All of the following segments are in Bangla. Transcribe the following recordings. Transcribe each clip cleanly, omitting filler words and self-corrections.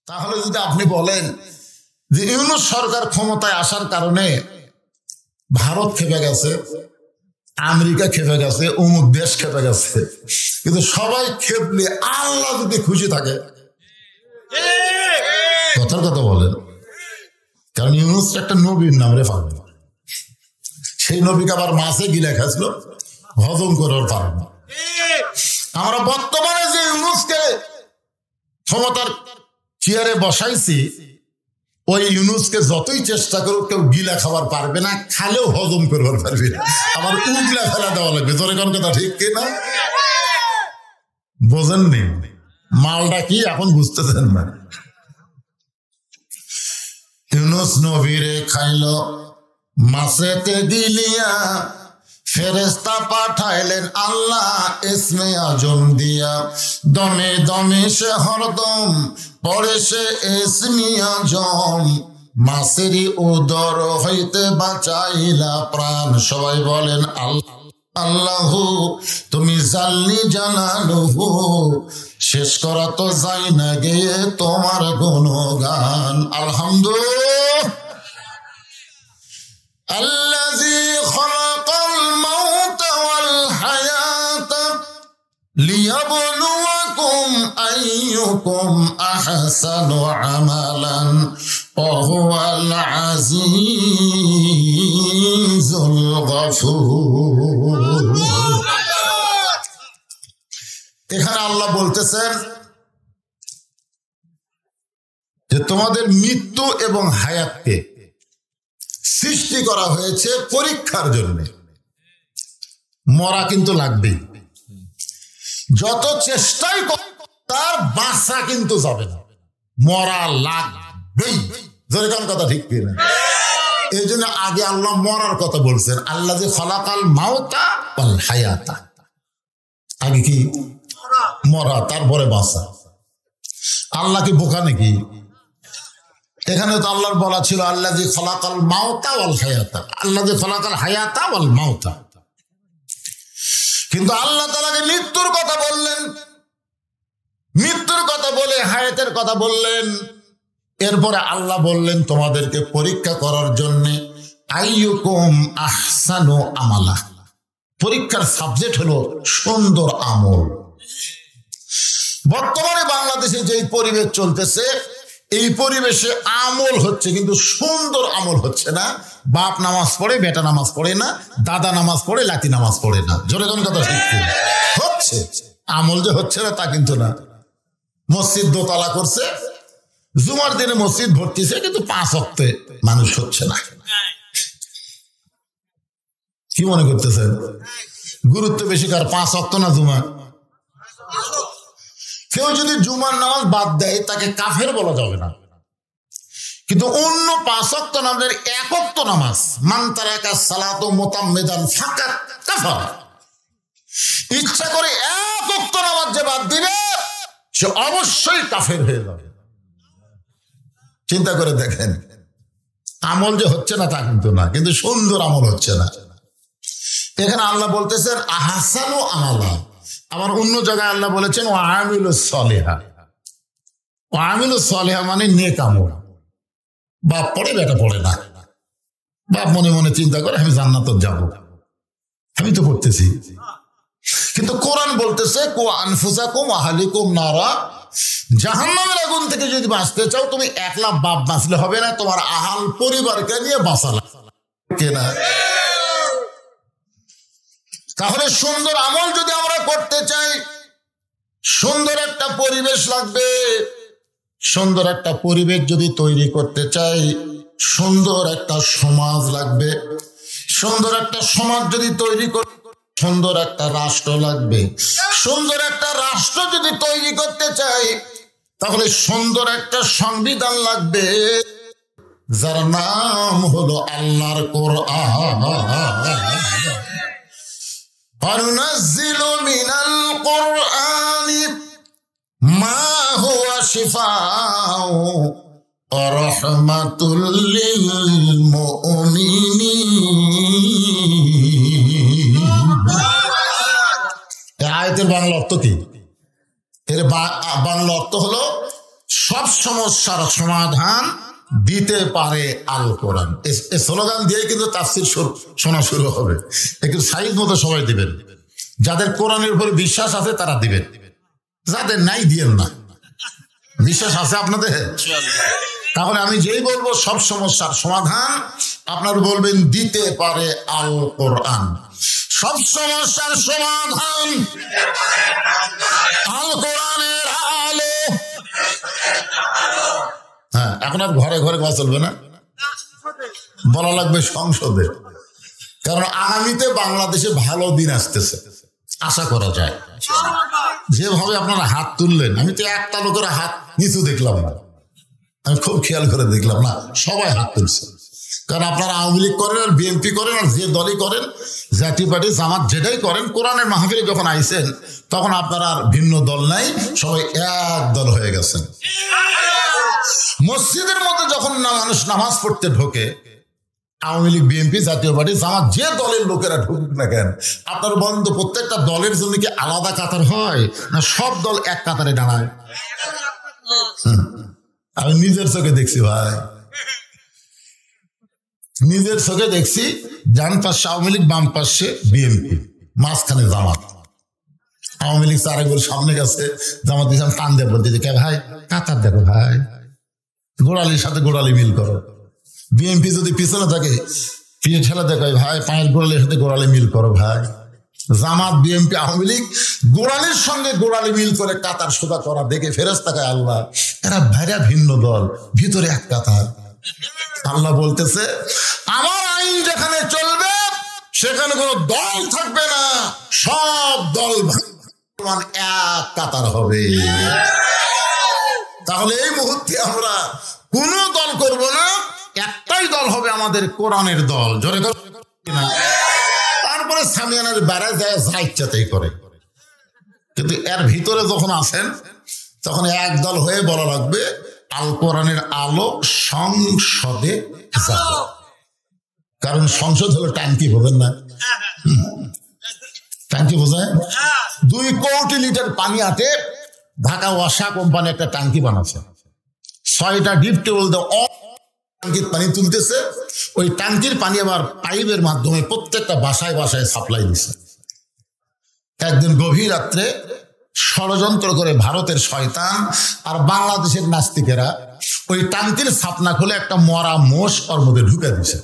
তাহলে যদি আপনি বলেন যে ইউনূস সরকার ক্ষমতায় আসার কারণে ভারত খেপে গেছে, আমেরিকা খেপে গেছে, অমুক দেশ খেপে গেছে, কিন্তু সবাই খেপলে আল্লাহ যদি খুশি থাকে, কথার কথা বলেন। কারণ ইউনূস একটা নবীর নাম রে পারবে, সেই নবীকে আবার মাছে গিলে খাচ্ছিল, হজম করার পারবে না। আমরা বর্তমানে যে ইউনূসকে ক্ষমতার চেয়ারে বসাইছি, ওই ইউনূসকে যতই চেষ্টা করুক কেউ গিলা খাবার পারবে না, খালেও হজম করবার পারবে না, আবার উগলা ফেলা দেওয়া লাগবে। তোর কোন কথা ঠিক কিনা? বোঝেননি মালটা কি এখন বুঝতেছেন না? ইউনূস নবীরে খাইল মাছেতে গিলিয়া, ফেরেশতা পাঠাইলেন আল্লাহ ইসমে আজম দিয়া, দমে দমে সে হরদম পড়ে সে ইসমে আজম, মাছেরই উদর হইতে বাঁচাইলা প্রাণ। সবাই বলেন আল্লাহ আল্লাহু, তুমি জাল্লি জালালুহু, শেষ করা তো যাই না গিয়ে তোমার গুণগান। আলহামদুলিল্লাহ। আল্লাযী খালাকাল মাউতা ওয়াল হায়াতা লিয়াবলুয়াকুম আইয়ুকুম আহসানু আমালান ওয়া হুয়াল আজিজুল গফুর। এখানে আল্লাহ বলতেছেন যে তোমাদের মৃত্যু এবং হায়াতকে সৃষ্টি করা হয়েছে পরীক্ষার জন্য। মরা কিন্তু লাগবেই, যত চেষ্টাই তার বাঁচা কিন্তু যাবে না, মরা লাগবেই। ধরে কোন কথা ঠিক কিনা? এই জন্য আগে আল্লাহ মরার কথা বলছেন, আল্লাহ যে খালাকাল মাউতা ওয়াল হায়াতা, আগে কি মরা তারপরে বাঁচা। আল্লাহ কি বোকা নাকি? এখানে তো আল্লাহর বলা ছিল আল্লাহ যে খালাকাল মাউতা ওয়াল হায়াতা, আল্লাহ যে খালাকাল হায়াতা ওয়াল মাউতা, কিন্তু আল্লাহ তাআলাকে মৃত্যুর কথা বললেন, মৃত্যুর কথা বলে হায়াতের কথা বললেন। এরপরে আল্লাহ বললেন তোমাদেরকে পরীক্ষা করার জন্য আইয়ুকুম আহসানু আমালা, পরীক্ষার সাবজেক্ট হলো সুন্দর আমল। বর্তমানে বাংলাদেশে যেই পরিবেশ চলতেছে, এই পরিবেশে আমল হচ্ছে কিন্তু সুন্দর আমল হচ্ছে না। বাপ নামাজ পড়ে, বেটা নামাজ পড়ে না, দাদা নামাজ পড়ে, লাতি নামাজ পড়ে না। জোরে কোন কথা শিখছে হচ্ছে, আমল যে হচ্ছে না তা কিন্তু না। মসজিদ দোতলা করছে, জুমার দিনে মসজিদ ভর্তিছে, কিন্তু 5 ওয়াক্তে মানুষ হচ্ছে না। কি মনে করতেছেন গুরুত্ব বেশি কার, 5 ওয়াক্ত না জুমা? কেউ যদি জুমার নামাজ বাদ দেয় তাকে কাফের বলা যাবে না, কিন্তু অন্য 5 ওয়াক্ত নামাজের 1 ওয়াক্ত নামাজ, মান তারাকা সালাতু মুতাম্মিদান ফাকাত কাফার, ইচ্ছা করে 1 ওয়াক্ত নামাজ যে বাদ দিবে সে অবশ্যই কাফের হয়ে যাবে। চিন্তা করে দেখেন, আমল যে হচ্ছে না তা কিন্তু না, কিন্তু সুন্দর আমল হচ্ছে না। এখানে আল্লাহ বলতেছেন আহসানু আমালা, আবার অন্য জায়গায় আল্লাহ বলেছেন ওয়া আমিলুস সলিহা। ওয়া আমিলুস সলিহা মানে নেক আমল। বাপ পড়ে, বেটা পড়ে না, বাপ মনে মনে চিন্তা করে আমি জান্নাতে যাব, আমি তো পড়তেছি, কিন্তু কোরআন বলতেছে কু আনফুসাকুম ওয়া আহলিকুম নারা, জাহান্নামের আগুন থেকে যদি বাঁচতে চাও তুমি একলা বাপ বাঁচলে হবে না, তোমার আহাল পরিবারকে নিয়ে বাঁচা লাগবে না। তাহলে সুন্দর আমল যদি আমরা করতে চাই, সুন্দর একটা পরিবেশ লাগবে। সুন্দর একটা পরিবেশ যদি তৈরি করতে চাই, সুন্দর একটা সমাজ লাগবে। সুন্দর একটা সমাজ যদি তৈরি করতে, সুন্দর একটা রাষ্ট্র লাগবে। সুন্দর একটা রাষ্ট্র যদি তৈরি করতে চাই, তাহলে সুন্দর একটা সংবিধান লাগবে, যার নাম হলো আল্লাহর কোরআন। ফানুনাজ্জিলু মিনাল কোরআনি মা হুয়া শিফাউ ওয়া রাহমাতুল লিল মুমিনিন। এই আয়াতের বাংলা অর্থ কি? এর বাংলা অর্থ হলো সব সমস্যার সমাধান দিতে পারে আল কোরআন। এই স্লোগান দিয়ে কিন্তু তাফসীর শোনা শুরু হবে। একটু সাইজ মতো সবাই দিবেন। যাদের কোরআনের উপর বিশ্বাস আছে তারা দিবেন, যাদের নাই দিয়েন না। বিশ্বাস আছে আপনাদের? তাহলে আমি যেই বলবো সব সমস্যার সমাধান, আপনার বলবেন দিতে পারে আল কোরআন। সব সমস্যার সমাধান আল কোরআনের আলো। হ্যাঁ, এখন আর ঘরে ঘরে কথা চলবে না, বলা লাগবে সংসদে। কারণ আগামীতে বাংলাদেশে ভালো দিন আসতেছে, আশা করা যায়। যেভাবে আপনারা হাত তুললেন, আমি তো একটা লোকের হাত নিচু দেখলাম না, আমি খুব খেয়াল করে দেখলাম না, সবাই হাত তুলছে। কারণ আপনারা আওয়ামী লীগ করেন আর বিএনপি করেন আর যে দলই করেন, জাতীয় পার্টি জামাত যেটাই করেন, কোরআনের মাহফিলে যখন আইছেন তখন আপনারা আর ভিন্ন দল নাই, সবাই এক দল হয়ে গেছেন। মসজিদের মধ্যে যখন মানুষ নামাজ পড়তে ঢোকে, আওয়ামী লীগ বিএনপি জাতীয় পার্টি জামাত যে দলের লোকেরা ঢুকুক না কেন, আপনার বলেন তো প্রত্যেকটা দলের জন্য কি আলাদা কাতার হয় না সব দল এক কাতারে দাঁড়ায়? আমি নিজের চোখে দেখছি ভাই, নিজের চোখে দেখছি। ডান পাশে আওয়ামী লীগ, বাম পাশে বিএনপি, মাঝখানে জামাত। আওয়ামী লীগ চার গোল সামনে গেছে, জামাত দিয়েছে টান দিয়ে বলতে কে ভাই কাতার দেখো ভাই, গোড়ালির সাথে গোড়ালি মিল করো। বিএনপি যদি পিছনে থাকে পিছিয়ে ঠেলা দেখো ভাই, পায়ের গোড়ালির সাথে গোড়ালি মিল করো ভাই। জামাত বিএনপি আওয়ামী লীগ গোড়ালির সঙ্গে গোড়ালি মিল করে কাতার সোজা করা দেখে ফেরেশতাকে আল্লাহ, এরা ভাইরা ভিন্ন দল, ভিতরে এক কাতার। আল্লাহ বলতেছে আমার আইন যেখানে চলবে সেখানে কোনো দল থাকবে না, সব দল এক কাতার হবে। তাহলে এই মুহূর্তে আমরা কোনো দল করব না, একটাই দল হবে আমাদের কোরআনের দল। জোরে না, তারপরে সামিয়ানের বেড়ায় যায় যা ইচ্ছাতেই করে। কিন্তু এর ভিতরে যখন আসেন তখন এক দল হয়ে বলা লাগবে আল কোরআনের আলো সংসদে যাবে। কারণ সংসদ হলো ট্যাঙ্কি, বোঝেন না? ট্যাঙ্কি বোঝায় 2 কোটি লিটার পানি আটে ঢাকা ওয়াসা কোম্পানি একটা ট্যাঙ্কি বানাচ্ছে। 6টা ডিপ টেবল ট্যাঙ্কির পানি তুলতেছে, ওই ট্যাঙ্কির পানি আবার পাইপের মাধ্যমে প্রত্যেকটা বাসায় বাসায় সাপ্লাই দিচ্ছে। একদিন গভীর রাত্রে ষড়যন্ত্র করে ভারতের শয়তান আর বাংলাদেশের নাস্তিকেরা ওই ট্যাঙ্কির ছাপনা খুলে একটা মরা মোষ ওর মধ্যে ঢুকে দিছে।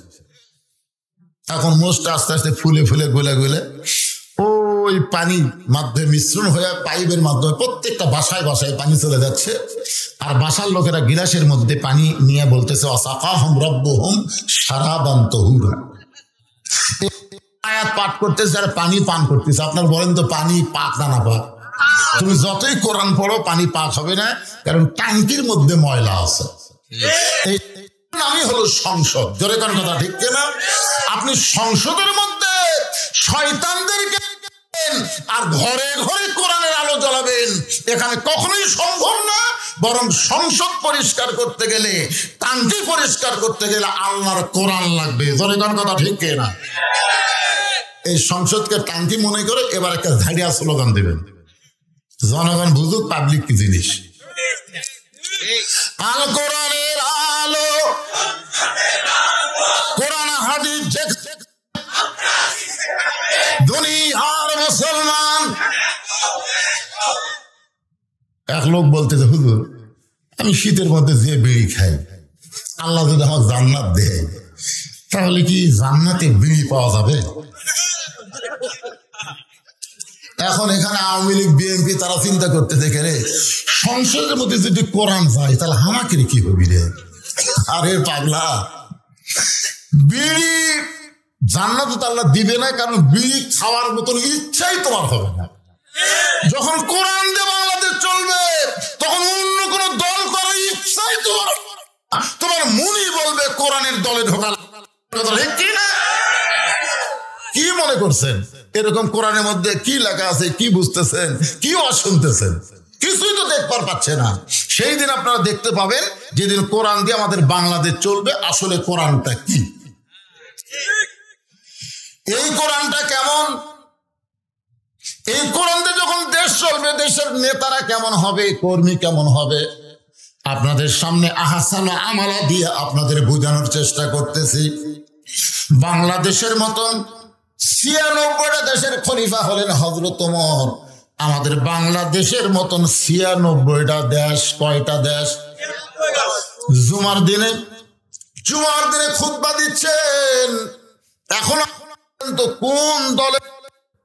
এখন মোষটা আস্তে আস্তে ফুলে ফুলে গলে গলে ওই পানি মাধ্যমে মিশ্রণ হয়ে পাইপের মাধ্যমে প্রত্যেকটা বাসায় বাসায় পানি চলে যাচ্ছে। আর বাসার লোকেরা গিলাসের মধ্যে পানি নিয়ে বলতেছে ওয়াসাকাহুম রাব্বুহুম শারাবান তাহুরা। আয়াত পাঠ করতেছে আর পানি পান করতেছে। আপনার বলেন তো পানি পাক না পাক? তুমি যতই কোরআন পড়ো পানি পাক হবে না, কারণ ট্যাঙ্কির মধ্যে ময়লা আছে। এই নামই হলো সংসদ। জোরে কোন কথা ঠিক না? আপনি সংসদের মধ্যে শয়তানদেরকে আর ঘরে ঘরে কোরআনের আলো জ্বালাবেন, এখানে কখনোই সম্ভব না। বরং সংসদ পরিষ্কার করতে গেলে, ট্যাঙ্কি পরিষ্কার করতে গেলে আল্লাহর কোরআন লাগবে। জোরে কোন কথা ঠিক না? এই সংসদকে ট্যাঙ্কি মনে করে এবার একটা ঝাড়িয়া স্লোগান দেবেন, জনগণ বুঝুক পাবলিক কি জিনিস। আল কোরআনের আলো, কোরআন হাদিস দুনিয়ার মুসলমান। এক লোক বলতেছে হুজুর আমি শীতের মধ্যে যে বিড়ি খাই, আল্লাহ যদি আমার জান্নাত দেয় তাহলে কি জান্নাতে বিড়ি পাওয়া যাবে? এখন এখানে আওয়ামী লীগ বিএনপি তারা চিন্তা করতে দেখে রে সংসদের মধ্যে যদি কোরআন যায় তাহলে আমাকে কি হবি রে? আরে পাগলা, বিড়ি জান্নাত তো আল্লাহ দিবে না, কারণ বিড়ি খাওয়ার মতন ইচ্ছাই তোমার হবে না। যখন কোরআন দিয়ে বাংলাদেশ চলবে তখন অন্য কোন দল করার ইচ্ছাই তোমার মনই বলবে কোরআনের দলে ঢোকার। কি মনে করছেন এরকম কোরআনের মধ্যে কি লেখা আছে, কি বুঝতেছেন, কি শুনতেছেন? কিছুই তো দেখবার পাচ্ছে না। সেই দিন আপনারা দেখতে পাবেন যেদিন কোরআন দিয়ে আমাদের বাংলাদেশ চলবে আসলে কোরআনটা কি, এই কোরআনটা কেমন, এই কোরআন দিয়ে যখন দেশ চলবে দেশের নেতারা কেমন হবে, কর্মী কেমন হবে, আপনাদের সামনে আহসানা আমালা দিয়ে আপনাদের বোঝানোর চেষ্টা করতেছি। বাংলাদেশের মতন ৯৬টা দেশের খলিফা হলেন হযরত ওমর। আমাদের বাংলাদেশের মতন ৯৬টা দেশ, কয়টা দেশ? জুমার দিনে খুতবা দিচ্ছেন। এখন তো কোন দলের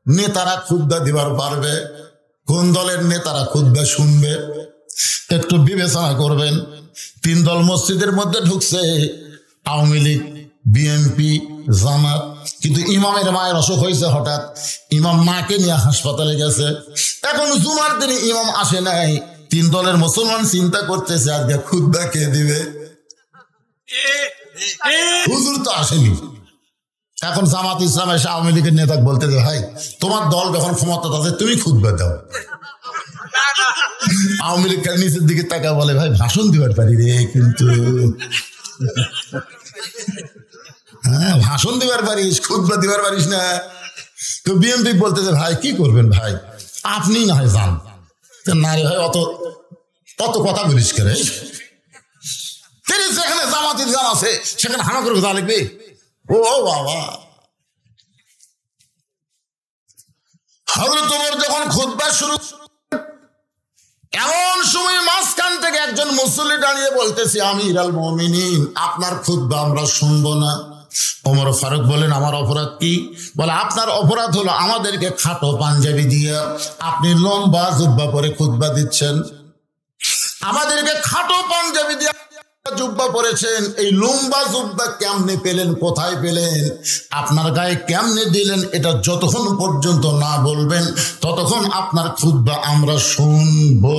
নেতারা খুতবা দিবার পারবে, কোন দলের নেতারা খুতবা শুনবে? একটু বিবেচনা করবেন। ৩ দল মসজিদের মধ্যে ঢুকছে, আওয়ামী লীগ, বিএনপি, জামাত। কিন্তু ইমামের মায়ের অসুখ হয়েছে হঠাৎ, ইমাম মাকে নিয়ে হাসপাতালে গেছে। এখন জুমার দিনে ইমাম আসে নাই। ৩ দলের মুসলমান চিন্তা করতেছে আজকে খুতবা কে দিবে? হুজুর তো আসেনি। এখন জামাত ইসলাম এসে আওয়ামী লীগের নেতা বলতেছে, ভাই তোমার দল যখন ক্ষমতা আছে তুমি খুতবা দাও। আওয়ামী লীগ নিচের দিকে তাকা বলে, ভাই ভাষণ দিবার পারি রে, কিন্তু হ্যাঁ ভাষণ দিবার পারিস, খুতবা দিবার পারিস না। তো বিএনপি বলতেছে, ভাই কি করবেন ভাই, আপনি না হয় যান। না রে ভাই, অত কথা বলিস করে, যেখানে জামাত ইসলাম আছে সেখানে হামা করে কথা লিখবে। ও বাবা, হযরত ওমর যখন খুতবা শুরু, এমন সময় মাঝখান থেকে একজন মুসল্লি দাঁড়িয়ে বলতেছে, আমিরুল মুমিনিন আপনার খুতবা আমরা শুনবো না। ওমর ফারুক বলেন, আমার অপরাধ কি? বলে, আপনার অপরাধ হলো আমাদেরকে খাটো পাঞ্জাবি দিয়ে আপনি লম্বা জুব্বা পরে খুতবা দিচ্ছেন। আমাদেরকে খাটো পাঞ্জাবি দিয়ে জুব্বা পরেছেন। এই লম্বা জুব্বা কেমনে পেলেন, কোথায় পেলেন, আপনার গায়ে কেমনে দিলেন, এটা যতক্ষণ পর্যন্ত না বলবেন ততক্ষণ আপনার খুতবা আমরা শুনবো।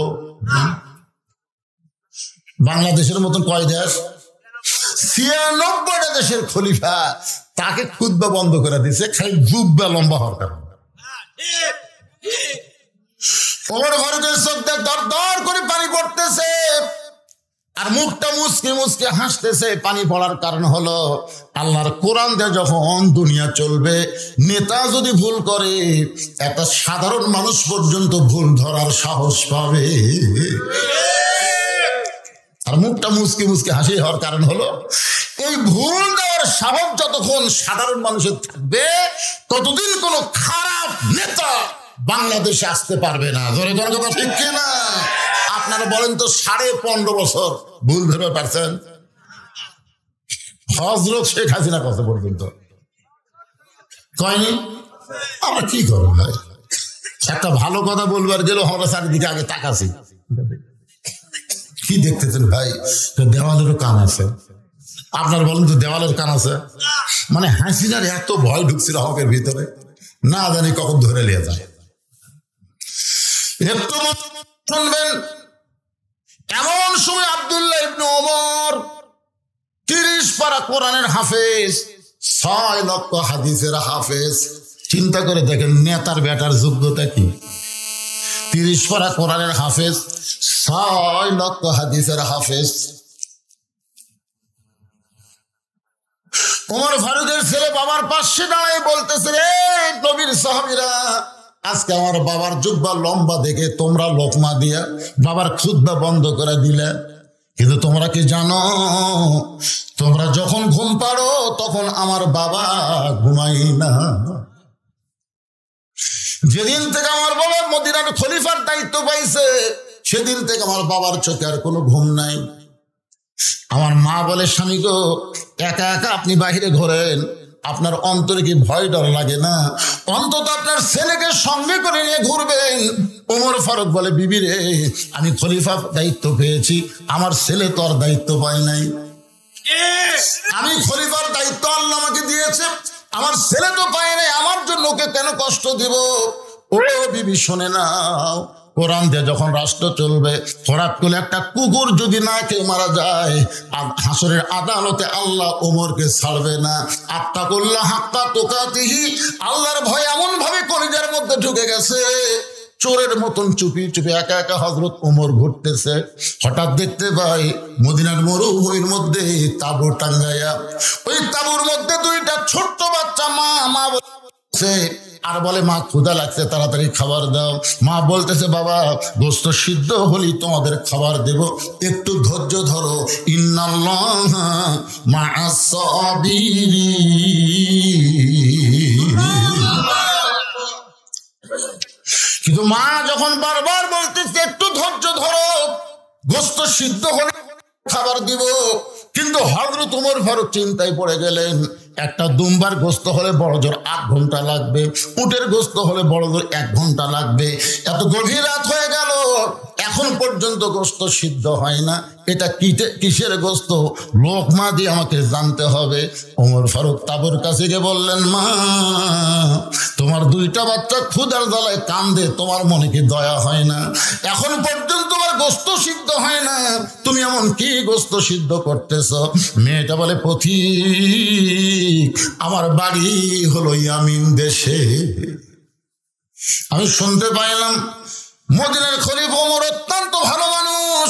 বাংলাদেশের মতন কয় দেশ? ৯৬টা দেশের খলিফা, তাকে খুতবা বন্ধ করে দিয়েছে খালি জুব্বা লম্বা হওয়ার কারণে। ওমর ফারুকের চোখ দিয়ে দর দর করে পানি পড়তেছে, আর মুখটা মুচকে মুচকে হাসতেছে। পানি পড়ার কারণ হলো, আল্লাহর কোরআন দিয়ে যখন দুনিয়া চলবে, নেতা যদি ভুল করে একটা সাধারণ মানুষ পর্যন্ত ভুল ধরার সাহস পাবে। আর মুখটা মুচকে মুচকে হাসি হওয়ার কারণ হলো, এই ভুল দেওয়ার সাহস যতক্ষণ সাধারণ মানুষের থাকবে ততদিন কোন খারাপ নেতা বাংলাদেশে আসতে পারবে না। ধরে ধরে কথা ঠিক কিনা? আপনারা বলেন তো, 15.5 বছর ভুল ধরে পারছেন? হযরত শেখ হাসিনা কথা পর্যন্ত কয়নি। আমরা কি করবো ভাই, একটা ভালো কথা বলবার গেলেও আমরা চারিদিকে আগে তাকাছি। কি দেখতেছেন ভাই? দেওয়ালেরও কান আছে। আপনার বলেন তো, দেওয়ালের কান আছে? মানে হাসিনার এত ভয় ঢুকছিল হকের ভিতরে, না জানি কখন ধরে নিয়ে যায়। একটু শুনবেন, এমন সময় আব্দুল্লাহ ইবনে ওমর 30 পারা কোরআনের হাফেজ, 6 লক্ষ হাদিসের হাফেজ। চিন্তা করে দেখেন নেতার বেটার যোগ্যতা কি? 30 পারা কোরআনের হাফেজ, 6 লক্ষ হাদিসের হাফেজ। ওমর ফারুকের ছেলে বাবার পাশে দাঁড়ায় বলতেছে, রে নবীর সাহাবীরা, আজকে আমার বাবার জুব্বা লম্বা দেখে তোমরা লোকমা দিয়া বাবার খুতবা বন্ধ করে দিলে। কিন্তু তোমরা কি জানো, তোমরা যখন ঘুম পাড়ো তখন আমার বাবা ঘুমাই না। যেদিন থেকে আমার বাবা মদিনার খলিফার দায়িত্ব পাইছে, সেদিন থেকে আমার বাবার চোখে আর কোনো ঘুম নাই। আমার মা বলে, স্বামী গো, একা একা আপনি বাহিরে ঘোরেন, আপনার অন্তরে কি ভয় ডর লাগে না? অন্তত আপনার ছেলেকে সঙ্গে করে নিয়ে ঘুরবেন। ওমর ফারুক বলে, বিবি রে, আমি খলিফা দায়িত্ব পেয়েছি, আমার ছেলে তো আর দায়িত্ব পায় নাই। আমি খলিফার দায়িত্ব আল্লাহ আমাকে দিয়েছে, আমার ছেলে তো পায় নাই, আমার জন্য ওকে কেন কষ্ট দিব? ও বিবি শোনে নাও, কোরআন দিয়ে যখন রাষ্ট্র চলবে, হঠাৎ করে একটা কুকুর যদি না খেয়ে মারা যায়, হাসরের আদালতে আল্লাহ ওমরকে ছাড়বে না। আত্তাকুল্লাহ হাক্কা তুকাতিহি, আল্লাহর ভয় এমন ভাবে কলিজার মধ্যে ঢুকে গেছে, চোরের মতন চুপি চুপি একা একা হযরত ওমর ঘুরতেছে। হঠাৎ দেখতে পাই মদিনার মরুভূমির মধ্যে তাঁবু টাঙ্গাইয়া, ওই তাঁবুর মধ্যে 2টা ছোট্ট বাচ্চা মা বলছে, আর বলে মা ক্ষুধা লাগছে, তাড়াতাড়ি খাবার দাও। মা বলতেছে বাবা গোস্ত সিদ্ধ হলেই তোমাদের খাবার দেব, একটু ধৈর্য ধরো। ইন্নাল্লাহা মা'আস সাবিরিন। কিন্তু মা যখন বারবার বলতেছে একটু ধৈর্য ধরো, গোস্ত সিদ্ধ হলে খাবার দিব, কিন্তু হযরত ওমর ফারুক চিন্তায় পড়ে গেলেন। একটা দুম্বার গোস্ত হলে বড় জোর 8 ঘন্টা লাগবে, উটের গোস্ত হলে বড় জোর 1 ঘন্টা লাগবে। এত গভীর রাত হয়ে গেল, এখন পর্যন্ত গোস্ত সিদ্ধ হয় না। এটা কিসের গোস্ত? লোকমা দিয়ে আমাকে জানতে হবে। ওমর ফারুক তাবুর কাছে গিয়ে বললেন, মা তোমার 2টা বাচ্চা ক্ষুধার জ্বালায় কান্দে, তোমার মনে কি দয়া হয় না? এখন পর্যন্ত তোমার গোস্ত সিদ্ধ হয় না, তুমি এমন কি গোস্ত সিদ্ধ করতেছ? মেয়েটা বলে, পথিক আমার বাড়ি হলো ইয়ামিন দেশে। আমি শুনতে পাইলাম মদিনার খলিফা ওমর অত্যন্ত ভালো মানুষ।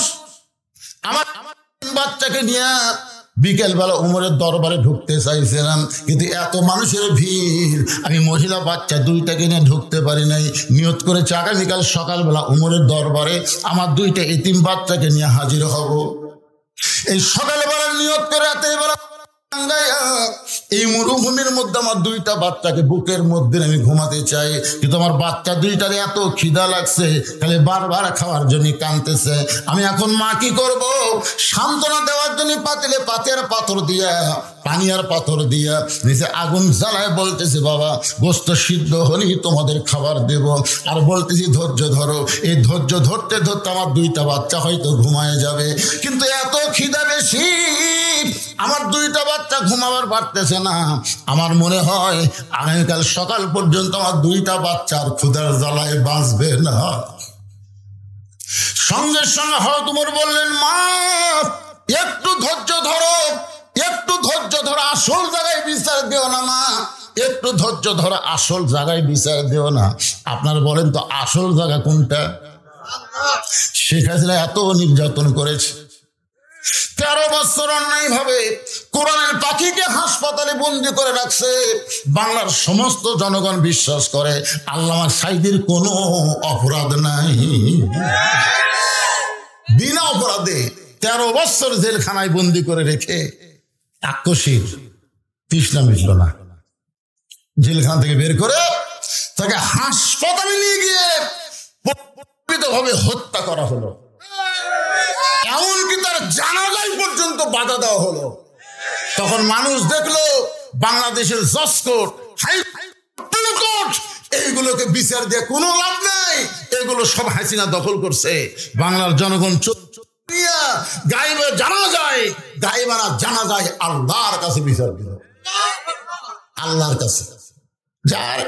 আমার বাচ্চাকে নিয়ে বিকেলবেলা ওমরের দরবারে ঢুকতে চাইছিলাম, কিন্তু এত মানুষের ভিড়, আমি মহিলা বাচ্চা 2টাকে নিয়ে ঢুকতে পারি নাই। নিয়ত করেছি আগামীকাল সকালবেলা ওমরের দরবারে আমার 2টা এতিম বাচ্চাকে নিয়ে হাজির হব। এই সকালবেলা নিয়ত করে রাতের বেলা এই মরুভূমির মধ্যে আমার 2টা বাচ্চাকে বুকের মধ্যে আমি ঘুমাতে চাই, কিন্তু আমার বাচ্চা 2টার এত খিদা লাগছে, তাহলে বারবার খাওয়ার জন্য কাঁদতেছে। আমি এখন মা কি করব? সান্ত্বনা দেওয়ার জন্য পাতিলে পাতের পাথর দিয়া, পানি আর পাথর দিয়া নিচে আগুন জ্বালায় বলতেছি, বাবা গোস্ত সিদ্ধ হলেই তোমাদের খাবার দেব। আর বলতেছি ধৈর্য ধরো। এই ধৈর্য ধরতে ধরতে আমার 2টা বাচ্চা হয়তো ঘুমায় যাবে, কিন্তু এত খিদা বেশি, আমার 2টা বাচ্চা ঘুমাবার পারতেছে না। আমার মনে হয় আগামীকাল সকাল পর্যন্ত আমার 2টা বাচ্চার ক্ষুধার জ্বালায় বাঁচবে না। সঙ্গে সঙ্গে হযরত ওমর বললেন, মা একটু ধৈর্য ধরো, একটু ধৈর্য ধরো, আসল জায়গায় বিচার দিও না মা, একটু ধৈর্য ধরো, আসল জায়গায় বিচার দিও না। আপনারা বলেন তো আসল জায়গা কোনটা? শেখ হাসিনা এত নির্যাতন করেছে, 13 বছর অন্যায় ভাবে কোরআনের পাখিকে হাসপাতালে বন্দি করে রাখছে। বাংলার সমস্ত জনগণ বিশ্বাস করে আল্লামা সাঈদীর কোনো অপরাধ নাই। বিনা অপরাধে 13 বছর জেলখানায় বন্দি করে রেখে আক্রোশীর তৃষ্ণা মিটল না। জেলখানা থেকে বের করে তাকে হাসপাতালে নিয়ে গিয়ে পরিকল্পিতভাবে হত্যা করা হলো। এমনকি তার জানাজায় পর্যন্ত বাধা দেওয়া হলো। তখন মানুষ দেখলো বাংলাদেশের জজ কোর্ট, হাইকোর্ট, এইগুলোকে বিচার দিয়ে কোনো লাভ নাই, এগুলো সব হাসিনা দখল করছে। বাংলার জনগণ গায়েবে জানা যায়, গায়েবানা জানা যায়, আল্লাহর কাছে বিচার দিল, আল্লাহর কাছে। যার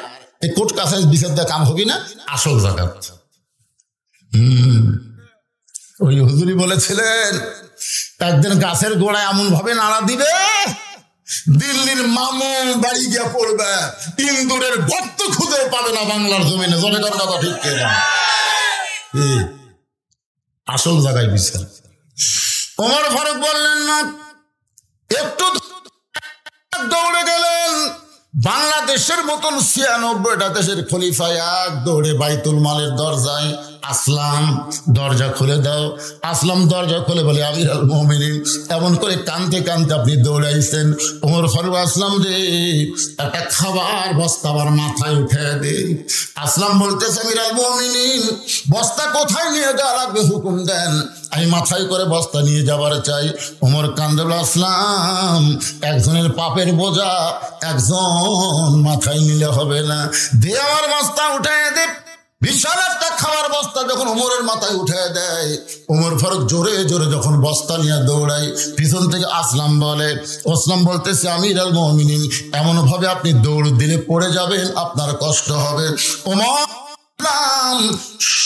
এই কোর্ট কাছে বিচার দেওয়া কাম হবে না, আসল জায়গা। ওই হুজুরি বলেছিলেন একদিন গাছের গোড়ায় এমন ভাবে নাড়া দিবে, দিল্লির মামু বাড়ি গিয়ে পড়বে, ইন্দুরের গর্ত খুঁজে পাবে না বাংলার জমিনে। জনগণ কথা ঠিক কিনা? আসল জায়গায় বিচার। ওমর ফারুক বললেন না, একটু দৌড়ে গেলেন। বাংলাদেশের মতন 96টা দেশের খলিফা এক দৌড়ে বাইতুল মালের দরজায়, আসলাম দরজা খুলে দাও। আসলাম দরজা খুলে বলে, আমিরুল মুমিনিন। এমন করে কানতে কানতে আপনি দৌড়াইছেন। ওমর ফারুক, আসলাম রে একটা খাবার বস্তা আমার মাথায় উঠে দে। আসলাম বলতেছে, আমিরুল মুমিনিন বস্তা কোথায় নিয়ে যাওয়া লাগবে হুকুম দেন, আমি মাথায় করে বস্তা নিয়ে যাবার চাই। ওমর কান্দে বলে, আসলাম একজনের পাপের বোঝা একজন মাথায় নিলে হবে না, দে আমার বস্তা উঠে দে। বিশাল একটা খাবার বস্তা যখন ওমরের মাথায় উঠে দেয়, ওমর ফারুক জোরে জোরে যখন বস্তা নিয়ে দৌড়ায়, পিছন থেকে আসলাম বলে, আসলাম বলতেছে, আমিরুল মুমিনিন এমন ভাবে আপনি দৌড় দিলে পড়ে যাবেন, আপনার কষ্ট হবে। ওমর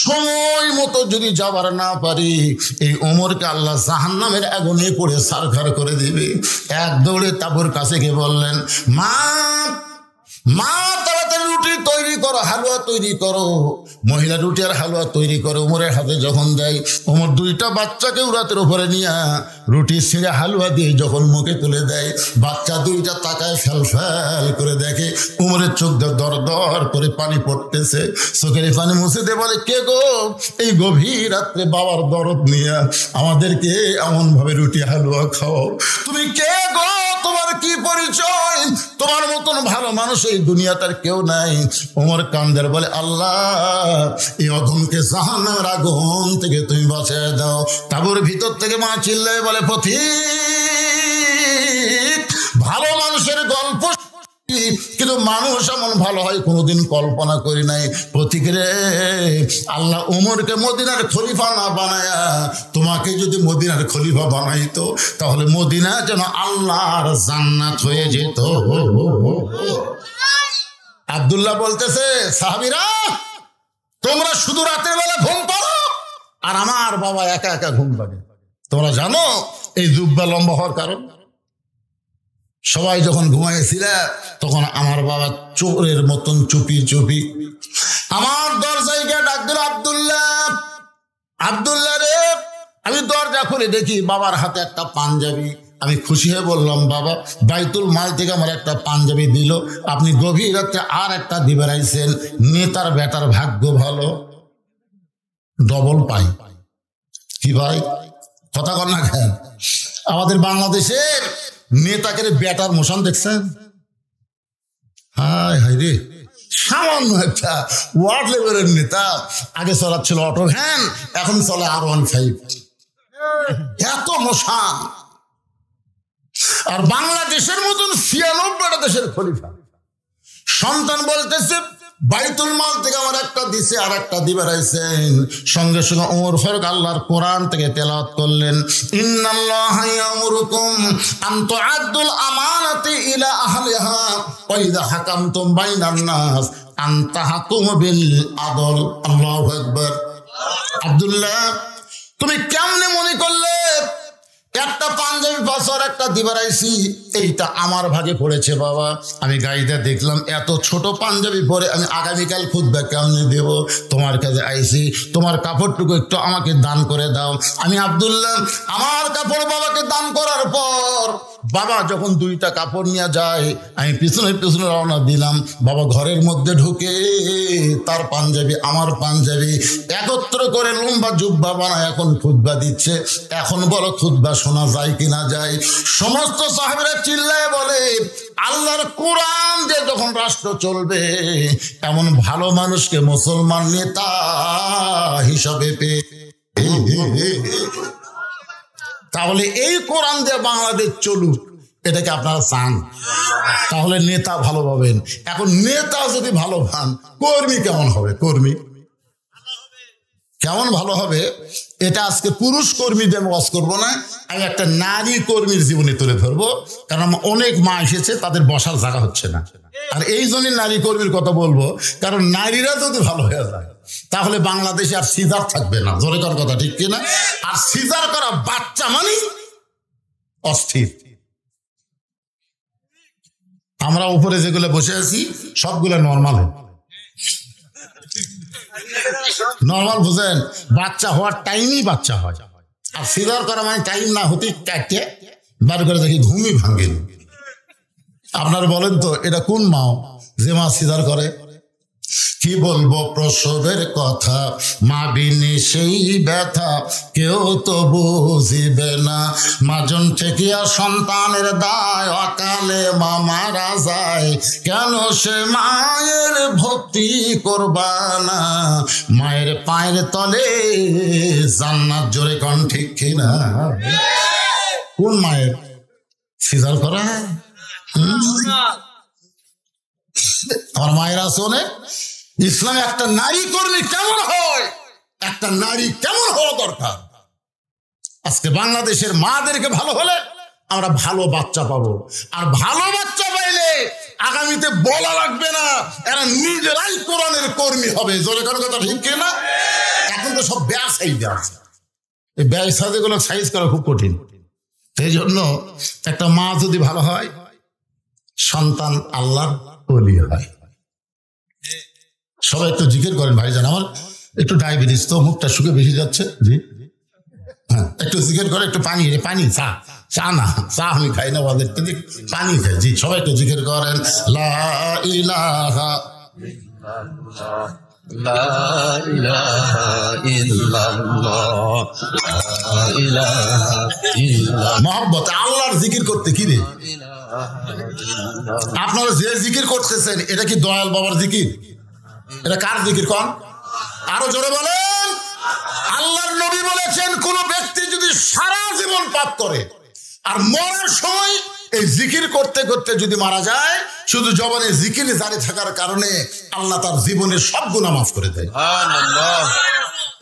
সময় মতো যদি যাবার না পারি, এই ওমরকে আল্লাহ জাহান্নামের আগুনে পড়ে ছারখার করে দিবে। এক দৌড়ে তাবুর কাছে গিয়ে বললেন, মা মা তাড়াতাড়ি রুটি তৈরি করো, হালুয়া তৈরি করো। মহিলা রুটি আর হালুয়া তৈরি করে ওমরের হাতে যখন দেয়, ওমর দুইটা বাচ্চাকে উরাতের উপরে নিয়ে রুটি ছিঁড়ে হালুয়া দিয়ে যখন মুখে তুলে দেয়, বাচ্চা দুইটা তাকায় ফ্যাল ফ্যাল করে দেখে ওমরের চোখ দর দর করে পানি পড়তেছে। চোখের পানি মুছে দিয়ে বলে, কে গো এই গভীর রাত্রে বাবার দরদ নিয়ে আমাদেরকে এমন ভাবে রুটি হালুয়া খাও? তুমি কে গো? তোমার কি পরিচয়? তোমার মতন ভালো মানুষ এই দুনিয়াটার কেউ নাই। ওমর কান্দের বলে, আল্লাহ এই অধমকে জাহান্নামের আগুন থেকে তুমি বাঁচিয়ে দাও। তাবুর ভিতর থেকে মা চিল্লায় বলে, পথিক, ভালো মানুষের গল্প কিন্তু মানুষ এমন ভালো হয় কোনোদিন কল্পনা করি নাই। প্রতিক্রে আল্লাহ ওমরকে মদিনার খলিফা না বানায়া তোমাকে যদি মদিনার খলিফা বানাইতো তাহলে মদিনা যেন আল্লাহর জান্নাত হয়ে যেত। আব্দুল্লাহ বলতেছে, সাহাবীরা তোমরা শুধু রাতের বেলা ঘুম পাড়ো আর আমার বাবা একা একা ঘুম পাড়ে। তোমরা জানো এই জুব্বা লম্বা হওয়ার কারণ? সবাই যখন ঘুমাইছিল তখন আমার বাবা চোরের মতন চুপি চুপি আমার দরজায় গিয়ে ডাক দিল, আব্দুল্লাহ, আব্দুল্লাহ রে। আমি দরজা খুলে দেখি বাবার হাতে একটা পাঞ্জাবি। আমি খুশি হয়ে বললাম, বাবা বাইতুল মাল থেকে আমার একটা পাঞ্জাবি দিল, আপনি গভীর রাত্রে আর একটা দিবে রাইছেন। নেতার বেটার ভাগ্য ভালো, ডবল পাই। কি ভাই কথা কর না কেন? আমাদের বাংলাদেশের নেতাকে বেটার মোশন দেখছেন? হায় হায় রে, সামান্য একটা ওয়ার্ড লেভেলের নেতা। আগে চলাচ্ছিল অটো ভ্যান, এখন চলে R15। এত মোশন। আর বাংলাদেশের মতন 96টা দেশের খলিফা সন্তান বলতেছে, বাইতুল মাল থেকে আমার একটা দিছে আর একটা দিবে রাইছেন। সঙ্গে সঙ্গে ওমর ফারুক আল্লাহর কোরআন থেকে তেলাওয়াত করলেন, ইন্নাল্লাহা ইয়ামুরুকুম আন তুআদ্দুল আমানাতি ইলা আহলিহা ওয়া ইযা হাকামতুম বাইনান নাস আন তাহকুমু বিল আদল। আল্লাহু আকবার। আব্দুল্লাহ, তুমি কেমনে মনে করলে একটা পাঞ্জাবি বছর একটা দিবারাইছি এইটা আমার ভাগে পড়েছে? বাবা আমি গাড়িতে দেখলাম এত ছোট পাঞ্জাবি পরে আমি আগামীকাল খুতবা কেমনে দেব? তোমার কাছে আইছি, তোমার কাপড়টুকু একটু আমাকে দান করে দাও। আমি আব্দুল্লাহ আমার কাপড় বাবাকে দান করার পর বাবা যখন দুইটা কাপড় নিয়ে যায়, আমি পিছনে পিছনে রওনা দিলাম। বাবা ঘরের মধ্যে ঢুকে তার পাঞ্জাবি আমার পাঞ্জাবি একত্র করে লম্বা জুব্বা বানায় এখন খুতবা দিচ্ছে। এখন বলো খুতবা শোনা যায় কিনা যায়? সমস্ত সাহাবীরা চিল্লায় বলে, আল্লাহর কোরআন যে যখন রাষ্ট্র চলবে এমন ভালো মানুষকে মুসলমান নেতা হিসাবে পেয়ে, তাহলে এই কোরআন দিয়ে বাংলাদেশ চলুক, এটাকে আপনারা চান? তাহলে নেতা ভালো পাবেন। এখন নেতা যদি ভালো পান, কর্মী কেমন হবে? কর্মী কেমন ভালো হবে? এটা আজকে পুরুষ কর্মীদের ওয়াজ করবো না, আমি একটা নারী কর্মীর জীবনে তুলে ধরবো। কারণ অনেক মা এসেছে, তাদের বসার জায়গা হচ্ছে না। আর এই জন্যই নারী কর্মীর কথা বলবো, কারণ নারীরা যদি ভালো হয়ে যায় তাহলে বাংলাদেশে আর সিজার থাকবে না। জোরে করার কথা ঠিক কিনা? আর সিজার করা বাচ্চা মানে অস্থির। আমরা উপরে যেগুলো বসে আছি সবগুলো নর্মাল। নর্মাল বুঝেন, বাচ্চা হওয়ার টাইমই বাচ্চা হয়। আর সিজার করা মানে টাইম না হতে কাটে বার করে দেখি ঘুমই ভাঙেন। আপনারা বলেন তো এটা কোন মা যে মা সিজার করে? কি বলবো প্রসবের কথা, মা বিনে সেই ব্যথা কেউ তো বুঝিবে না। মাজন ঠেকিয়া সন্তানের দায়, অকালে মা মারা যায়, কেন সে মায়ের ভক্তি করবা না? মায়ের পায়ের তলে জান্নাত, জোরে কোন ঠিক কিনা? কোন মায়ের সিজার করা? আমার মায়ের আছে অনেক। ইসলামে একটা নারী কর্মী কেমন হয়, একটা নারী কেমন হওয়া দরকার। আজকে বাংলাদেশের মাদেরকে ভালো হলে আমরা ভালো বাচ্চা পাবো। আর ভালো বাচ্চা পাইলে আগামীতে বলা লাগবে না, এরা নিজেরাই কোরআনের কর্মী হবে। জোরে কোনো কথা ঠিক কিনা? এখন তো সব ব্যবসায়ী আছে, এই ব্যবসায়ীগুলো সাইজ করা খুব কঠিন। সেই জন্য একটা মা যদি ভালো হয়, সন্তান আল্লাহর ওলি হয়। সবাই একটু জিকির করেন ভাইজান। আমার একটু ডায়াবেটিস তো, মুখটা শুকে বেশি যাচ্ছে। জি হ্যাঁ, একটু জিকির করে, একটু পানি, পানি, চা, চা না, চা আমি খাই না, পানি খাই। জি সবাই একটু জিকির করেন, লা ইলাহা লা ইলাহা ইল্লাল্লাহ, লা ইলাহা ইল্লাল্লাহ। মহব্বত আল্লাহর জিকির করতে কি রে? আপনারা যে জিকির করতেছেন এটা কি দয়াল বাবার জিকির? এটা কার জিকির কন? আরো জোরে বলেন। আল্লাহর নবী বলেছেন, কোন ব্যক্তি যদি সারা জীবন পাপ করে আর মরার সময় এই জিকির করতে করতে যদি মারা যায়, শুধু জবানে জিকির জারি থাকার কারণে আল্লাহ তার জীবনের সব গুনাহ মাফ করে দেয়।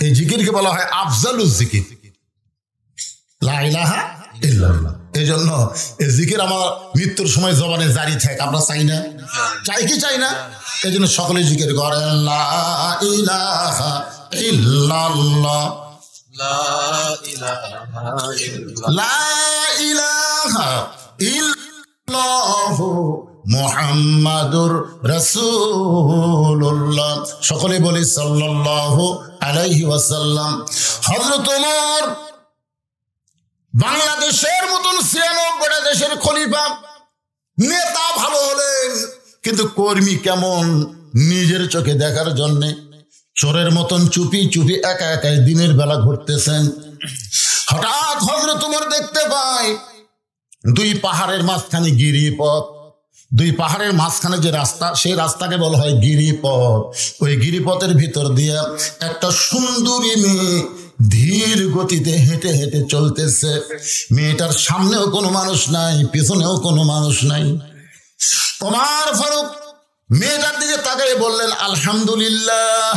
এই জিকিরকে বলা হয় আফজালুজ জিকির, লা ইলাহা ইল্লাল্লাহ। এই জন্য এই জিকির আমার মৃত্যুর সময় জবানে জারি থাকে। আমরা চাই না? চাই কি চাই না? এই জন্য সকলে জিকির করেন, লা ইলাহা ইল্লাল্লাহ, লা ইলাহা ইল্লাল্লাহ, লা ইলাহা ইল্লাল্লাহু মুহাম্মাদুর রাসূলুল্লাহ। সকলে বলি সাল্লাল্লাহু আলাইহি ওয়াসাল্লাম। হযরত ওমর বাংলাদেশের মতন ৯৬টা দেশের খলিফা, নেতা ভালো হলেন, কিন্তু কর্মী কেমন নিজের চোখে দেখার জন্যে চোরের মতন চুপি চুপি একা একাই দিনের বেলা ঘুরতেছেন। হঠাৎ হযরত ওমর দেখতে পায় দুই পাহাড়ের মাঝখানে গিরিপথ। দুই পাহাড়ের মাঝখানে যে রাস্তা, সেই রাস্তাকে বলা হয় গিরিপথ। ওই গিরিপথের ভিতর দিয়ে একটা সুন্দরী মেয়ে ধীর গতিতে হেঁটে হেঁটে চলতেছে। মেয়েটার সামনেও কোনো মানুষ নাই, পিছনেও কোনো মানুষ নাই। ওমর ফারুক মেয়েটার দিকে তাকিয়ে বললেন, আলহামদুলিল্লাহ।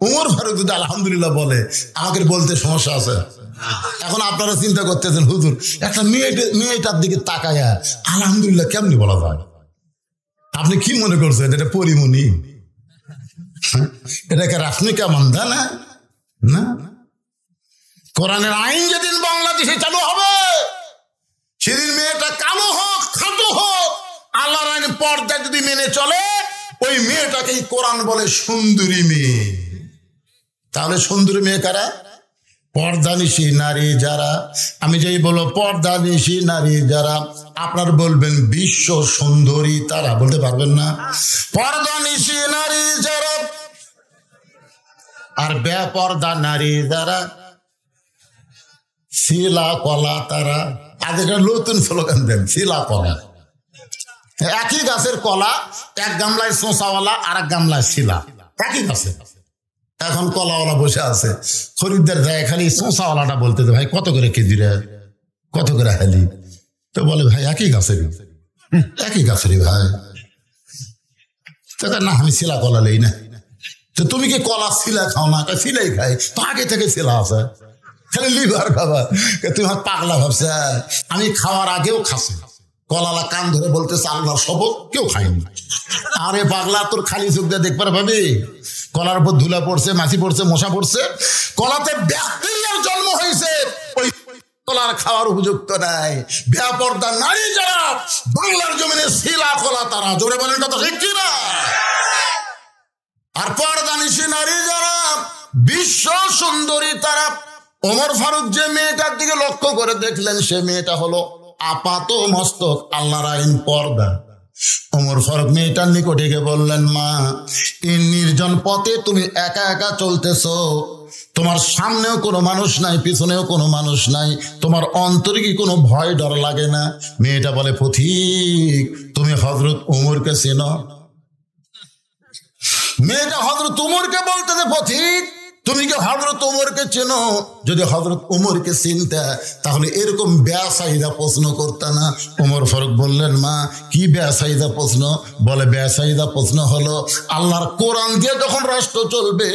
ওমর ফারুক যদি আলহামদুলিল্লাহ বলে, আমাকে বলতে সমস্যা আছে? এখন আপনারা চিন্তা করতেছেন, হুজুর একটা মেয়েটার দিকে তাকায়া আলহামদুলিল্লাহ কেমনি বলা যায়? আপনি কি মনে করছেন এটা পরিমণি? এটাকে রাসমিকা মান্দা না? না, কোরআনের আইন যেদিন বাংলাদেশে চালু হবে, সেদিন মেয়েটা কালো হোক খাটো হোক, আল্লাহর আইন পর্দা যদি মেনে চলে, ওই মেয়েটাকেই কোরআন বলে সুন্দরী মেয়ে। তাহলে সুন্দরী মেয়ে কারা? পর্দানিশী নারী যারা। আমি যেই বলো পর্দানিশী নারী যারা, আপনার বলবেন বিশ্ব সুন্দরী তারা, বলতে পারবেন না? পর্দানিশী নারী যারা আর বেপর্দা নারী যারা, শিলা কলা তারা। আজ একটা নতুন স্লোগান দেন, শিলা কলা। একই গাছের কলা, এক গামলায় শোঁসাওয়ালা আর এক গামলায় শিলা, একই গাছে। এখন কলাওয়ালা বসে আছে, খরিদ্দার যায় খালি শোঁসাওয়ালাটা বলতে, ভাই কত করে কেজি রে, কত করে হালি? তো বলে ভাই একই গাছের, একই গাছেরই ভাই। না আমি শিলা কলা লই না। তো তুমি কি কলা শিলা খাও না? শিলাই খাই তো, আগে থেকে শিলা আছে, খালি লিভার খাবার। তুমি পাগলা ভাবছে? আমি খাওয়ার আগেও খাসি। কলালা কান ধরে বলতেছে আল্লাহর শপথ কেউ খায়নি। আরে পাগলা, তোর খালি চোখ দিয়ে দেখবার ভাবি, কলার উপর ধুলা পড়ছে, মাছি পড়ছে, মশা পড়ছে, কলাতে ব্যাকটেরিয়ার জন্ম হয়েছে, ওই কলার খাওয়ার উপযুক্ত নাই। বেপর্দা নারী যারা বাংলার জমিনে শিলা কলা তারা, জোরে বলেন কথা ঠিক কিনা? আর পর্দানিশী নারী যারা বিশ্ব সুন্দরী তারা। ওমর ফারুক যে মেয়েটার দিকে লক্ষ্য করে দেখলেন, সে মেয়েটা হলো আপাত মস্তক আল্লাহর আইন পর্দা। ওমর ফারুক মেয়েটার নিকটে গিয়ে বললেন, মা, এই নির্জন পথে তুমি একা একা চলতেছো, তোমার সামনেও কোনো মানুষ নাই, পিছনেও কোনো মানুষ নাই, তোমার অন্তরে কি কোনো ভয় ডর লাগে না? মেয়েটা বলে, পথিক তুমি হযরত ওমরকে চেনো? মেয়েটা হযরত ওমরকে বলতেছে, পথিক তুমি কি হযরত ওমরকে চেনো? যদি হযরত ওমরকে চিনতে তাহলে এরকম বেয়াসাইদা প্রশ্ন করতে না। ওমর ফারুক বললেন, মা কি বেয়াসাইদা প্রশ্ন? বলে, বেয়াসাইদা প্রশ্ন হলো, আল্লাহর কোরআন দিয়ে যখন রাষ্ট্র চলবে,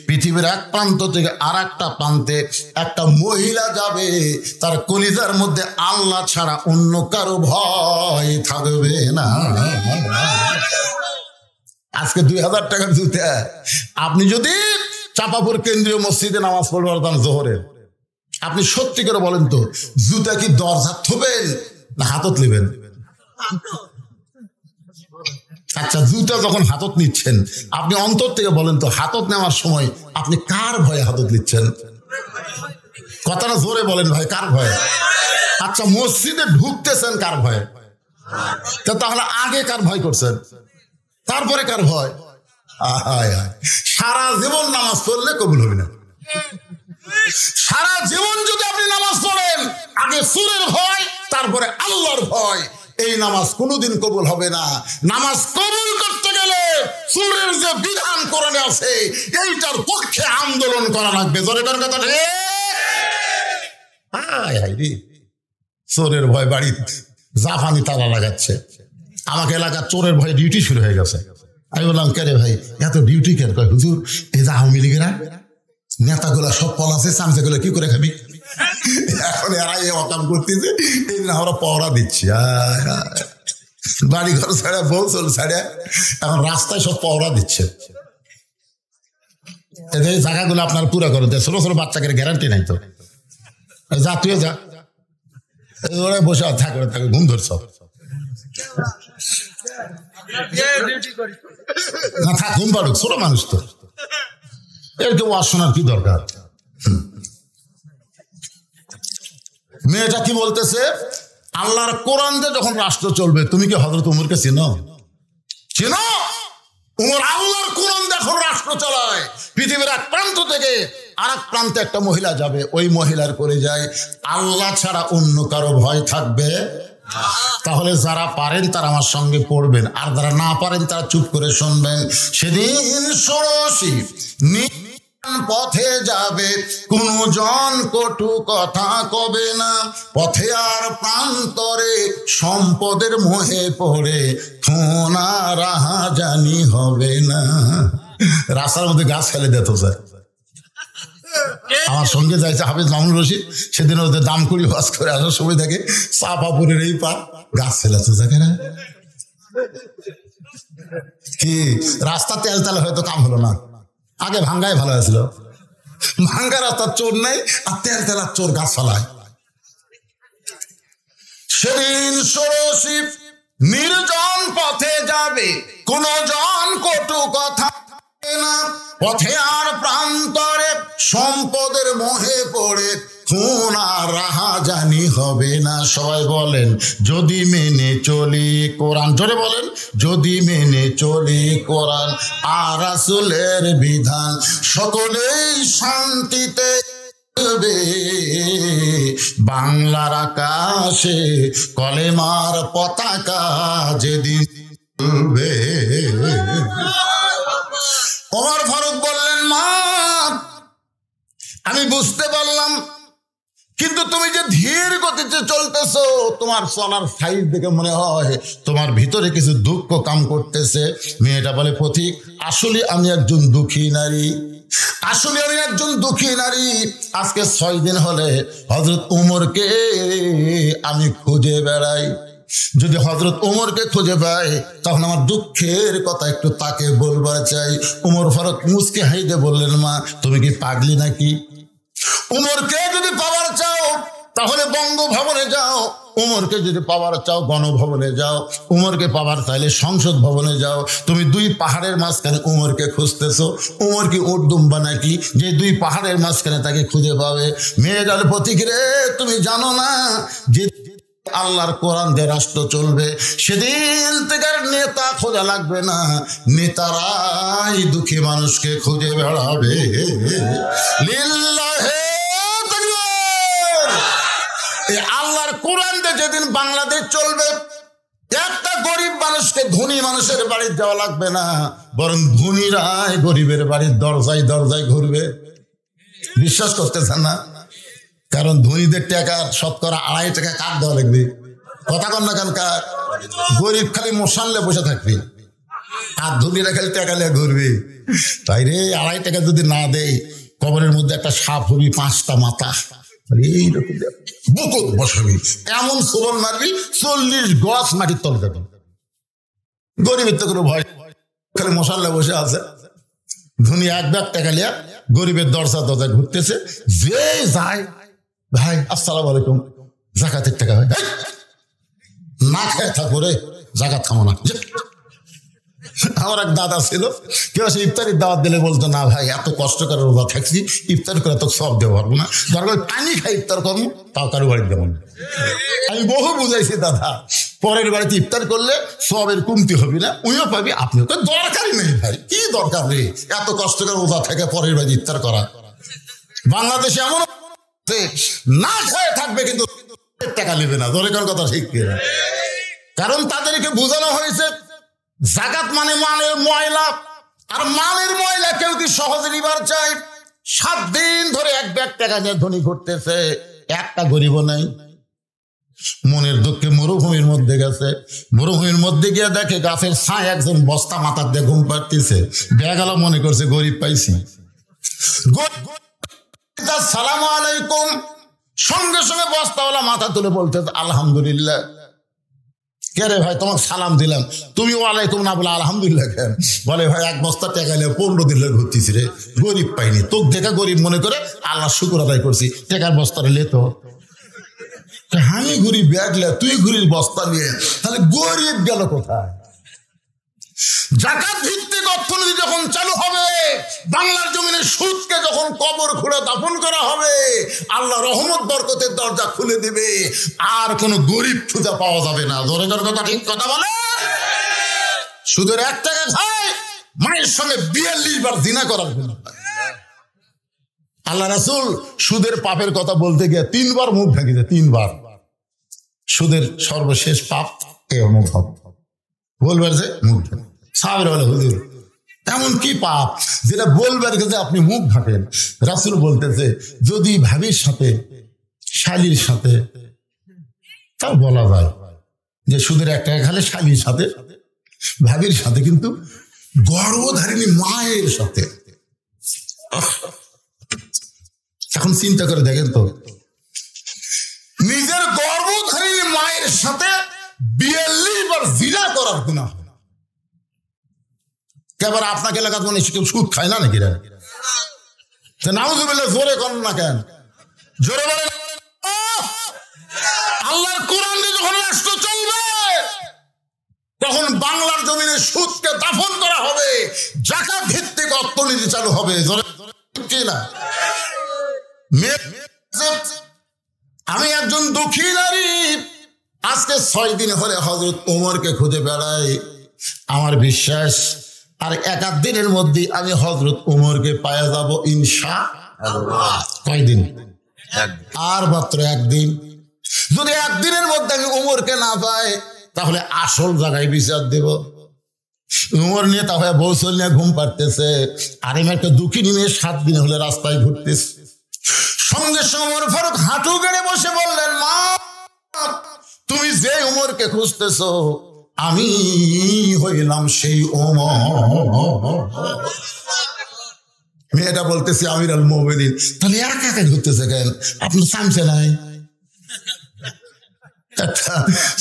পৃথিবীর এক প্রান্ত থেকে আর একটা প্রান্তে একটা মহিলা যাবে, তার কলিজার মধ্যে আল্লাহ ছাড়া অন্য কারো ভয় থাকবে না। আজকে ২০০০ টাকার জুতা আপনি যদি চাপাপুর কেন্দ্রীয় মসজিদে নামাজ পড়বার দান জোহরের, আপনি সত্যি করে বলেন তো, জুতা কি দরজা থবেন না হাতত নেবেন? আচ্ছা, জুতা যখন হাতত নিচ্ছেন আপনি অন্তর থেকে বলেন তো, হাতত নেওয়ার সময় আপনি কার ভয়ে হাতত নিচ্ছেন? কথাটা জোরে বলেন ভাই, কার ভয়ে? আচ্ছা, মসজিদে ঢুকতেছেন কার ভয়ে? তাহলে আগে কার ভয় করছেন, তারপরে কার ভয়? সারা জীবন নামাজ পড়লে কবুল হবে না। সারা জীবন যদি আপনি নামাজ পড়েন, আগে সুরের ভয় তারপরে আল্লাহর ভয়, এই নামাজ কোনোদিন কবুল হবে না। নামাজ কবুল করতে গেলে সুরের যে বিধান কোরআনে আছে এইটার পক্ষে আন্দোলন করা লাগবে। জোরে কর কথা। চোরের ভয় বাড়ি জাপানি তালা লাগাচ্ছে, আমাকে এলাকার চোরের ভয়ে ডিউটি শুরু হয়ে গেছে। আমি বললাম, কে রে ভাই এত ডিউটি কেন? কয় হুজুর এই যে আওয়ামী লীগেরা নেতাগুলা সব পলাছে, চামচাগুলো কি করে খাবি? এখন এরাই অকাম করতেছে, এই দিন আমরা পহরা দিচ্ছি। বাড়ি ঘর ছাড়া, বউ চল ছাড়া, এখন রাস্তায় সব পহরা দিচ্ছে। এই জায়গাগুলো আপনার পুরা করে দেয়, ছোট ছোট বাচ্চাকে গ্যারান্টি নাই তো। যা তুই যা, ওরা বসে থাকে থাকে ঘুম ধরছ না, থাক ঘুম পাড়ুক, ছোট মানুষ তো, এর কেউ ওয়াজ শোনার কি দরকার? মেয়েটা কি বলতেছে, আল্লাহর কোরআন দিয়ে যখন রাষ্ট্র চলবে, তুমি কি হযরত উমরকে চিনো? চিনো? উমর আল্লাহর কোরআন দিয়ে এখন রাষ্ট্র চালায়। পৃথিবীর এক প্রান্ত থেকে আর এক প্রান্তে একটা মহিলা যাবে, ওই মহিলার করে যায় আল্লাহ ছাড়া অন্য কারো ভয় থাকবে। তাহলে যারা পারেন তারা আমার সঙ্গে পড়বেন, আর যারা না পারেন তারা চুপ করে শুনবেন। সেদিন ষোড়শী পথে যাবে, কোন জন কটু কথা কবে না, পথে আর প্রান্তরে সম্পদের মোহে পড়ে সোনা রাহাজানি হবে না। রাস্তার মধ্যে গাছ ফেলে দিত স্যার। আমার সঙ্গে যাইছে হাফিজ মামুন রশিদ, সেদিন ওদের দাম করি বাস করে আসার সময় দেখে চাপাপুরের এই পা গাছ ফেলেছে। না কি রাস্তা তেল তেল হয়তো কাম হলো না, আগে ভাঙ্গায় ভালো হয়েছিল। ভাঙ্গা রাস্তার চোর নেই, আর তেল তেলার চোর গাছ ফেলায়। সেদিন ষোড়শী নির্জন পথে যাবে, কোন জন কটু কথা না, পথে আর প্রান্তরে সম্পদের মোহে পড়ে খুন আর রাহাজানি হবে না। সবাই বলেন, যদি মেনে চলি কোরআন। জোরে বলেন, যদি মেনে চলি কোরআন আর রাসূলের বিধান, সকলেই শান্তিতে বাংলার আকাশে কলেমার পতাকা যেদিন উড়বে। ওমর ফারুক বললেন, মা আমি বুঝতে পারলাম, কিন্তু তুমি যে ধীর গতিতে চলতেছো, তোমার চলার সাইজ দেখে মনে হয় তোমার ভিতরে কিছু দুঃখ কাম করতেছে। মেয়েটা বলে, পথিক আসলে আমি একজন দুঃখী নারী, আসলে আমি একজন দুঃখী নারী। আজকে 6 দিন হলে হযরত উমরকে আমি খুঁজে বেড়াই। যদি হযরত উমরকে খুঁজে পাই, তখন আমার দুঃখের কথা একটু তাকে বলবার চাই। উমর ফারুক মুচকে হাইদে বললেন, মা তুমি কি পাগলি নাকি? উমরকে যদি পাওয়ার চাও তাহলে বঙ্গভবনে যাও, উমরকে যদি পাওয়ার চাও গণভবনে যাও, উমরকে পাওয়ার চাইলে সংসদ ভবনে যাও। তুমি 2 পাহাড়ের মাঝখানে উমরকে খুঁজতেছো, উমর কি উর্দুম্বা নাকি যে 2 পাহাড়ের মাঝখানে তাকে খুঁজে পাবে? মেয়ে গেল, পথিক রে তুমি জানো না যে আল্লাহর কোরআন দিয়ে রাষ্ট্র চলবে, সেদিন থেকে নেতা খোঁজা লাগবে না, নেতারাই দুঃখী মানুষকে খুঁজে বেড়াবে। লিল্লাহে তাকবীর। এই আল্লাহর কোরআন দিয়ে যেদিন বাংলাদেশ চলবে, একটা গরিব মানুষকে ধনী মানুষের বাড়ি যাওয়া লাগবে না, বরং ধনীরাই গরিবের বাড়ির দরজায় দরজায় ঘুরবে। বিশ্বাস করতেছেন না? কারণ ধনীদের টাকা শতকরা 2.5 টাকা কাট দেওয়া লাগবে। কথা কন না কেন? কার? গরিব খালি মশাল্লে বসে থাকবে, আর ধনীরা খালি টাকা নিয়ে ঘুরবে। তাই রে 2.5 টাকা যদি না দেয়, কবরের মধ্যে একটা সাপ হবি, 5টা মাথা, এইরকম বুকুত বসাবি, এমন সোবল মারবি 40 গজ মাটির তল দেবেন। গরিবের তো কোনো ভয়, খালি মশাল্লে বসে আছে। ধনী 1 ব্যাগ টাকা লিয়া গরিবের দরজা দরজা ঘুরতেছে, যে যায় ভাই আসসালামু আলাইকুম, জাকাতের টাকা হয়, না খেয়ে থাকবো রে, জাকাত খামো না। আমার এক দাদা ছিল, কেউ সে ইফতারির দাওয়াত দিলে বলতো না ভাই এত কষ্ট করে রোজা থাকছি, ইফতার করে তো সব দেওয়া পারবো না, দরকার পানি খাই ইফতার করবো, তাও কারো বাড়িতে দেবো না। আমি বহু বুঝাইছি দাদা, পরের বাড়িতে ইফতার করলে সবের কমতি হবে না, উনিও পাবি আপনিও, দরকারই নেই ভাই, কি দরকার নেই এত কষ্ট করে রোজা থেকে পরের বাড়িতে ইফতার করা। বাংলাদেশে এমন না খেয়ে থাকবে কিন্তু টাকা নেবে না, দরকার কথা ঠিক কিনা? কারণ তাদেরকে বোঝানো হয়েছে যাকাত মানে মালের ময়লা, আর মালের ময়লা কেউ কি সহজে নিবার চায়? 7 দিন ধরে এক ব্যাগ টাকা নিয়ে ধনী ঘুরতেছে, একটা গরিব নাই। মনের দুঃখে মরুভূমির মধ্যে গেছে, মরুভূমির মধ্যে গিয়ে দেখে গাছের ছায় একজন বস্তা মাথার দিয়ে ঘুম পাড়তেছে, ব্যাগালা মনে করছে গরিব পাইছি, সালাম আলাইকুম, সঙ্গে সঙ্গে বস্তাওয়ালা মাথা তুলে বলতেছে আলহামদুলিল্লাহ। কে রে ভাই তোমাকে সালাম দিলাম, তুমি ওয়ালাইকুম না বলে আলহামদুলিল্লাহ কেন? বলে ভাই এক বস্তা টাকা নিয়ে 15 দিন ঘুরতেছি রে, গরিব পাইনি, তোকে দেখা গরিব মনে করে আল্লাহ শুকর আদায় করছি, টাকার বস্তাটা লেতো। আমি ঘুরি ব্যাগ লে, তুই ঘুরির বস্তা নিয়ে, তাহলে গরিব গেল কোথায়? যাকাত ভিত্তিক অর্থনীতি যখন চালু হবে, বাংলার জমিনে সুদকে যখন কবর খুঁড়ে দাফন করা হবে, আল্লাহ রহমত বরকতের দরজা খুলে দিবে, আর কোন গরিব খুঁজে পাওয়া যাবে না। দরকার কথা ঠিক কথা বলে, সুদের 1 টাকা খায়, মায়ের সঙ্গে 42 বার জিনা করার জন্য। আল্লাহ রাসূল সুদের পাপের কথা বলতে গিয়ে 3 বার মুখ ঢাকিয়েছে, 3 বার। সুদের সর্বশেষ পাপ এ মুখ বলবার যে মুখ ঢাকে। সাহাবীরা বলে হুজুর এমন কি পাপ যেটা বলবার গেছে আপনি মুখ ঢাকেন? রাসূল বলতেছে যদি ভাবির সাথে শালীর সাথে, তাও বলা যায় যে সুদের 1 টাকা খালে শালীর সাথে, ভাবির সাথে, কিন্তু গর্ভধারিণী মায়ের সাথে। এখন চিন্তা করে দেখেন তো, নিজের গর্ভধারিণী মায়ের সাথে 42 বার জিনা করার গুনাহ। কেবল আপনাকে এলাকার মনে কেউ সুদ খায় না নাকি? নাউযুবিল্লাহ, জোরে করেন না কেন? জোরে বলেন। আল্লাহর কোরআন দিয়ে যখন রাষ্ট্র চলবে, তখন বাংলার জমিনে সুদকে দাফন করা হবে, যাকাত ভিত্তিক অর্থনীতি চালু হবে। জোরে কি না? আমি একজন দুঃখী নারী, আজকে 6 দিন হলে হযরত ওমরকে খুঁজে বেড়াই। আমার বিশ্বাস আর 1-8 দিনের মধ্যে আমি হযরত ওমরকে পাওয়া যাব ইনশাআল্লাহ। কয়দিন? আর মাত্র 1 দিন। যদি 1 দিনের মধ্যে আমি ওমরকে না পাই, তাহলে আসল জায়গায় বিচার দেব। ওমর নেতা হয়ে বৌসল নিয়ে ঘুম পাড়তেছে, আর আমি একটা দুঃখী নিয়ে 7 দিন হলে রাস্তায় ঘুরতেছি। সঙ্গে সঙ্গে ওমর ফারুক হাঁটু গেড়ে বসে বললেন, মা তুমি যে ওমরকে খুঁজতেছো, আমি হইলাম সেই ওমর। মেয়েটা বলতেছি আমিরুল মুমিনিন, তাহলে একা একা ঘুরতেছে কেন? আপনি সামছে নাই?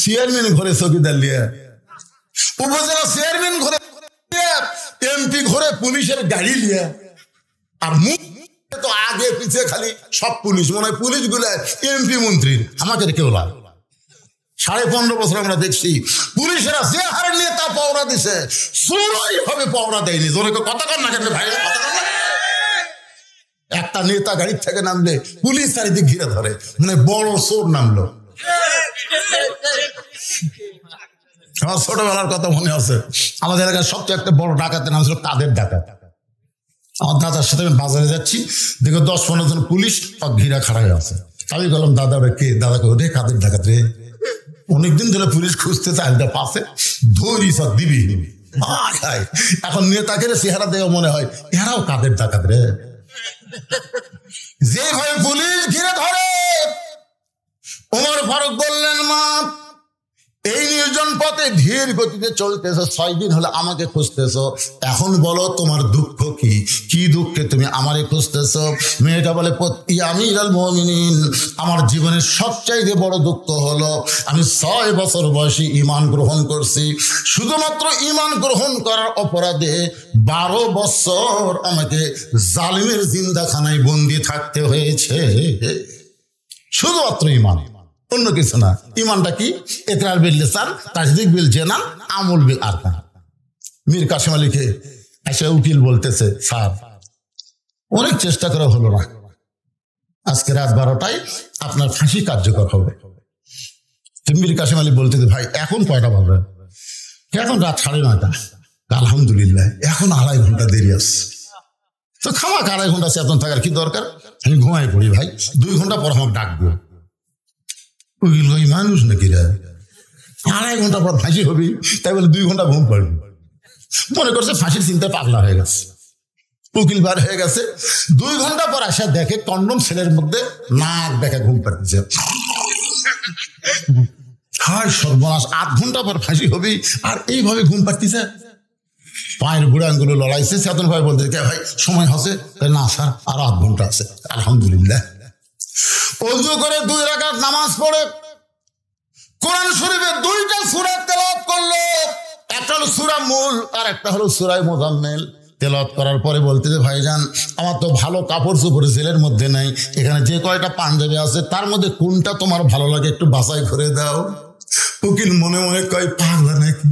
চেয়ারম্যান ঘরে চকিদার লিয়া, উপজেলা চেয়ারম্যান ঘরে, এমপি ঘরে পুলিশের গাড়ি লিয়া, আর মুখ তো আগে পিছিয়ে খালি সব পুলিশ, মনে হয় পুলিশ গুলা এমপি মন্ত্রীর। আমাকে কেউ লাগ 15.5 বছর আমরা দেখছি পুলিশেরা যে হারে নেতা পাওনা দিছে, চোরাই ভাবে পাওনা দেয়নি। কথা কর না কেন ভাই? একটা নেতা গাড়ির থেকে নামলে পুলিশ চারিদিক ঘিরে ধরে, মানে বড় চোর নামলো। আমার ছোটবেলার কথা মনে আছে, আমাদের এলাকার সবচেয়ে একটা বড় ডাকাতের নাম ছিল কাদের ডাকাত। আমার দাদার সাথে আমি বাজারে যাচ্ছি, দেখো 10-15 জন পুলিশ ঘিরা খাড়া হয়ে আছে। আমি বললাম দাদা ওরা কে? দাদা কে রে কাদের ডাকাত রে, অনেকদিন ধরে পুলিশ খুঁজতে চাইটা পাশে ধরি সব দিবি। এখন নেতাকে চেহারা দেওয়া মনে হয় এরাও কাদের ডাকাত রে। যেভাবে পুলিশ ঘিরে ধরে, ওমর ফারুক বললেন, মা এই নির্জন পথে ধীর গতিতে চলতেছ, 6 দিন হলে আমাকে খুঁজতেছ, এখন বলো তোমার দুঃখ কি? কি দুঃখে তুমি আমারে খুঁজতেছ? মেয়েটা বলে, আমিরুল মুমিনিন, আমার জীবনের সবচাইতে বড় দুঃখ হলো আমি 6 বছর বয়সে ঈমান গ্রহণ করছি। শুধুমাত্র ঈমান গ্রহণ করার অপরাধে 12 বছর আমাকে জালিমের জিন্দাখানায় বন্দি থাকতে হয়েছে। শুধুমাত্র ঈমান, অন্য কিছু না। ঈমানটা কি? ইকরার বিল লিসান, তাসদীক বিল জানান, আমল বিল আরকান। মীর কাসেম আলীকে এসে উকিল বলতেছে, স্যার অনেক চেষ্টা করা হলো না, আজকে রাত 12টায় আপনার ফাঁসি কার্যকর হবে। মীর কাসেম আলী বলতেছে, ভাই এখন কয়টা বাজে? এখন রাত 9:30। আলহামদুলিল্লাহ, এখন 2.5 ঘন্টা দেরি আছে, তো খামাক 2.5 ঘন্টা চেতন থাকার কি দরকার, আমি ঘুমাই পড়ি ভাই, 2 ঘন্টা পর আমাকে ডাকবো। উকিল ভাই মানুষ নাকি রে, 2.5 ঘন্টা পর ফাঁসি হবি, তাই বলে 2 ঘন্টা ঘুম পাড়বি? মনে করছে ফাঁসির চিন্তা পাগলা হয়ে গেছে। উকিল বার হয়ে গেছে, 2 ঘন্টা পর আসা দেখে কন্ডম ছেলের মধ্যে নাক দেখে ঘুম পাড়তেছে। হায় সর্বনাশ, 8 ঘন্টা পর ফাঁসি হবি আর এইভাবে ঘুম পাড়তেছে। পায়ের বুড়াঙ্গুলো লড়াইছে। চেতন ভাই বলতে, কে ভাই সময় আছে? না স্যার, আর 8 ঘন্টা আছে। আলহামদুলিল্লাহ, ওযু করে 2 রাকাত নামাজ পড়ে কোরআন শরীফের 2টা সূরা তেলাওয়াত করলো। একটা হলো সূরা মূল আর একটা হলো সূরা মুজাম্মিল। তেলাওয়াত করার পরে বলতে যে, ভাইজান আমার তো ভালো কাপড় চোপড় জেলের মধ্যে নাই, এখানে যে কয়টা পাঞ্জাবি আছে তার মধ্যে কোনটা তোমার ভালো লাগে একটু বাছাই করে দাও। উকিল মনে মনে কয়, পাগলা নাকি?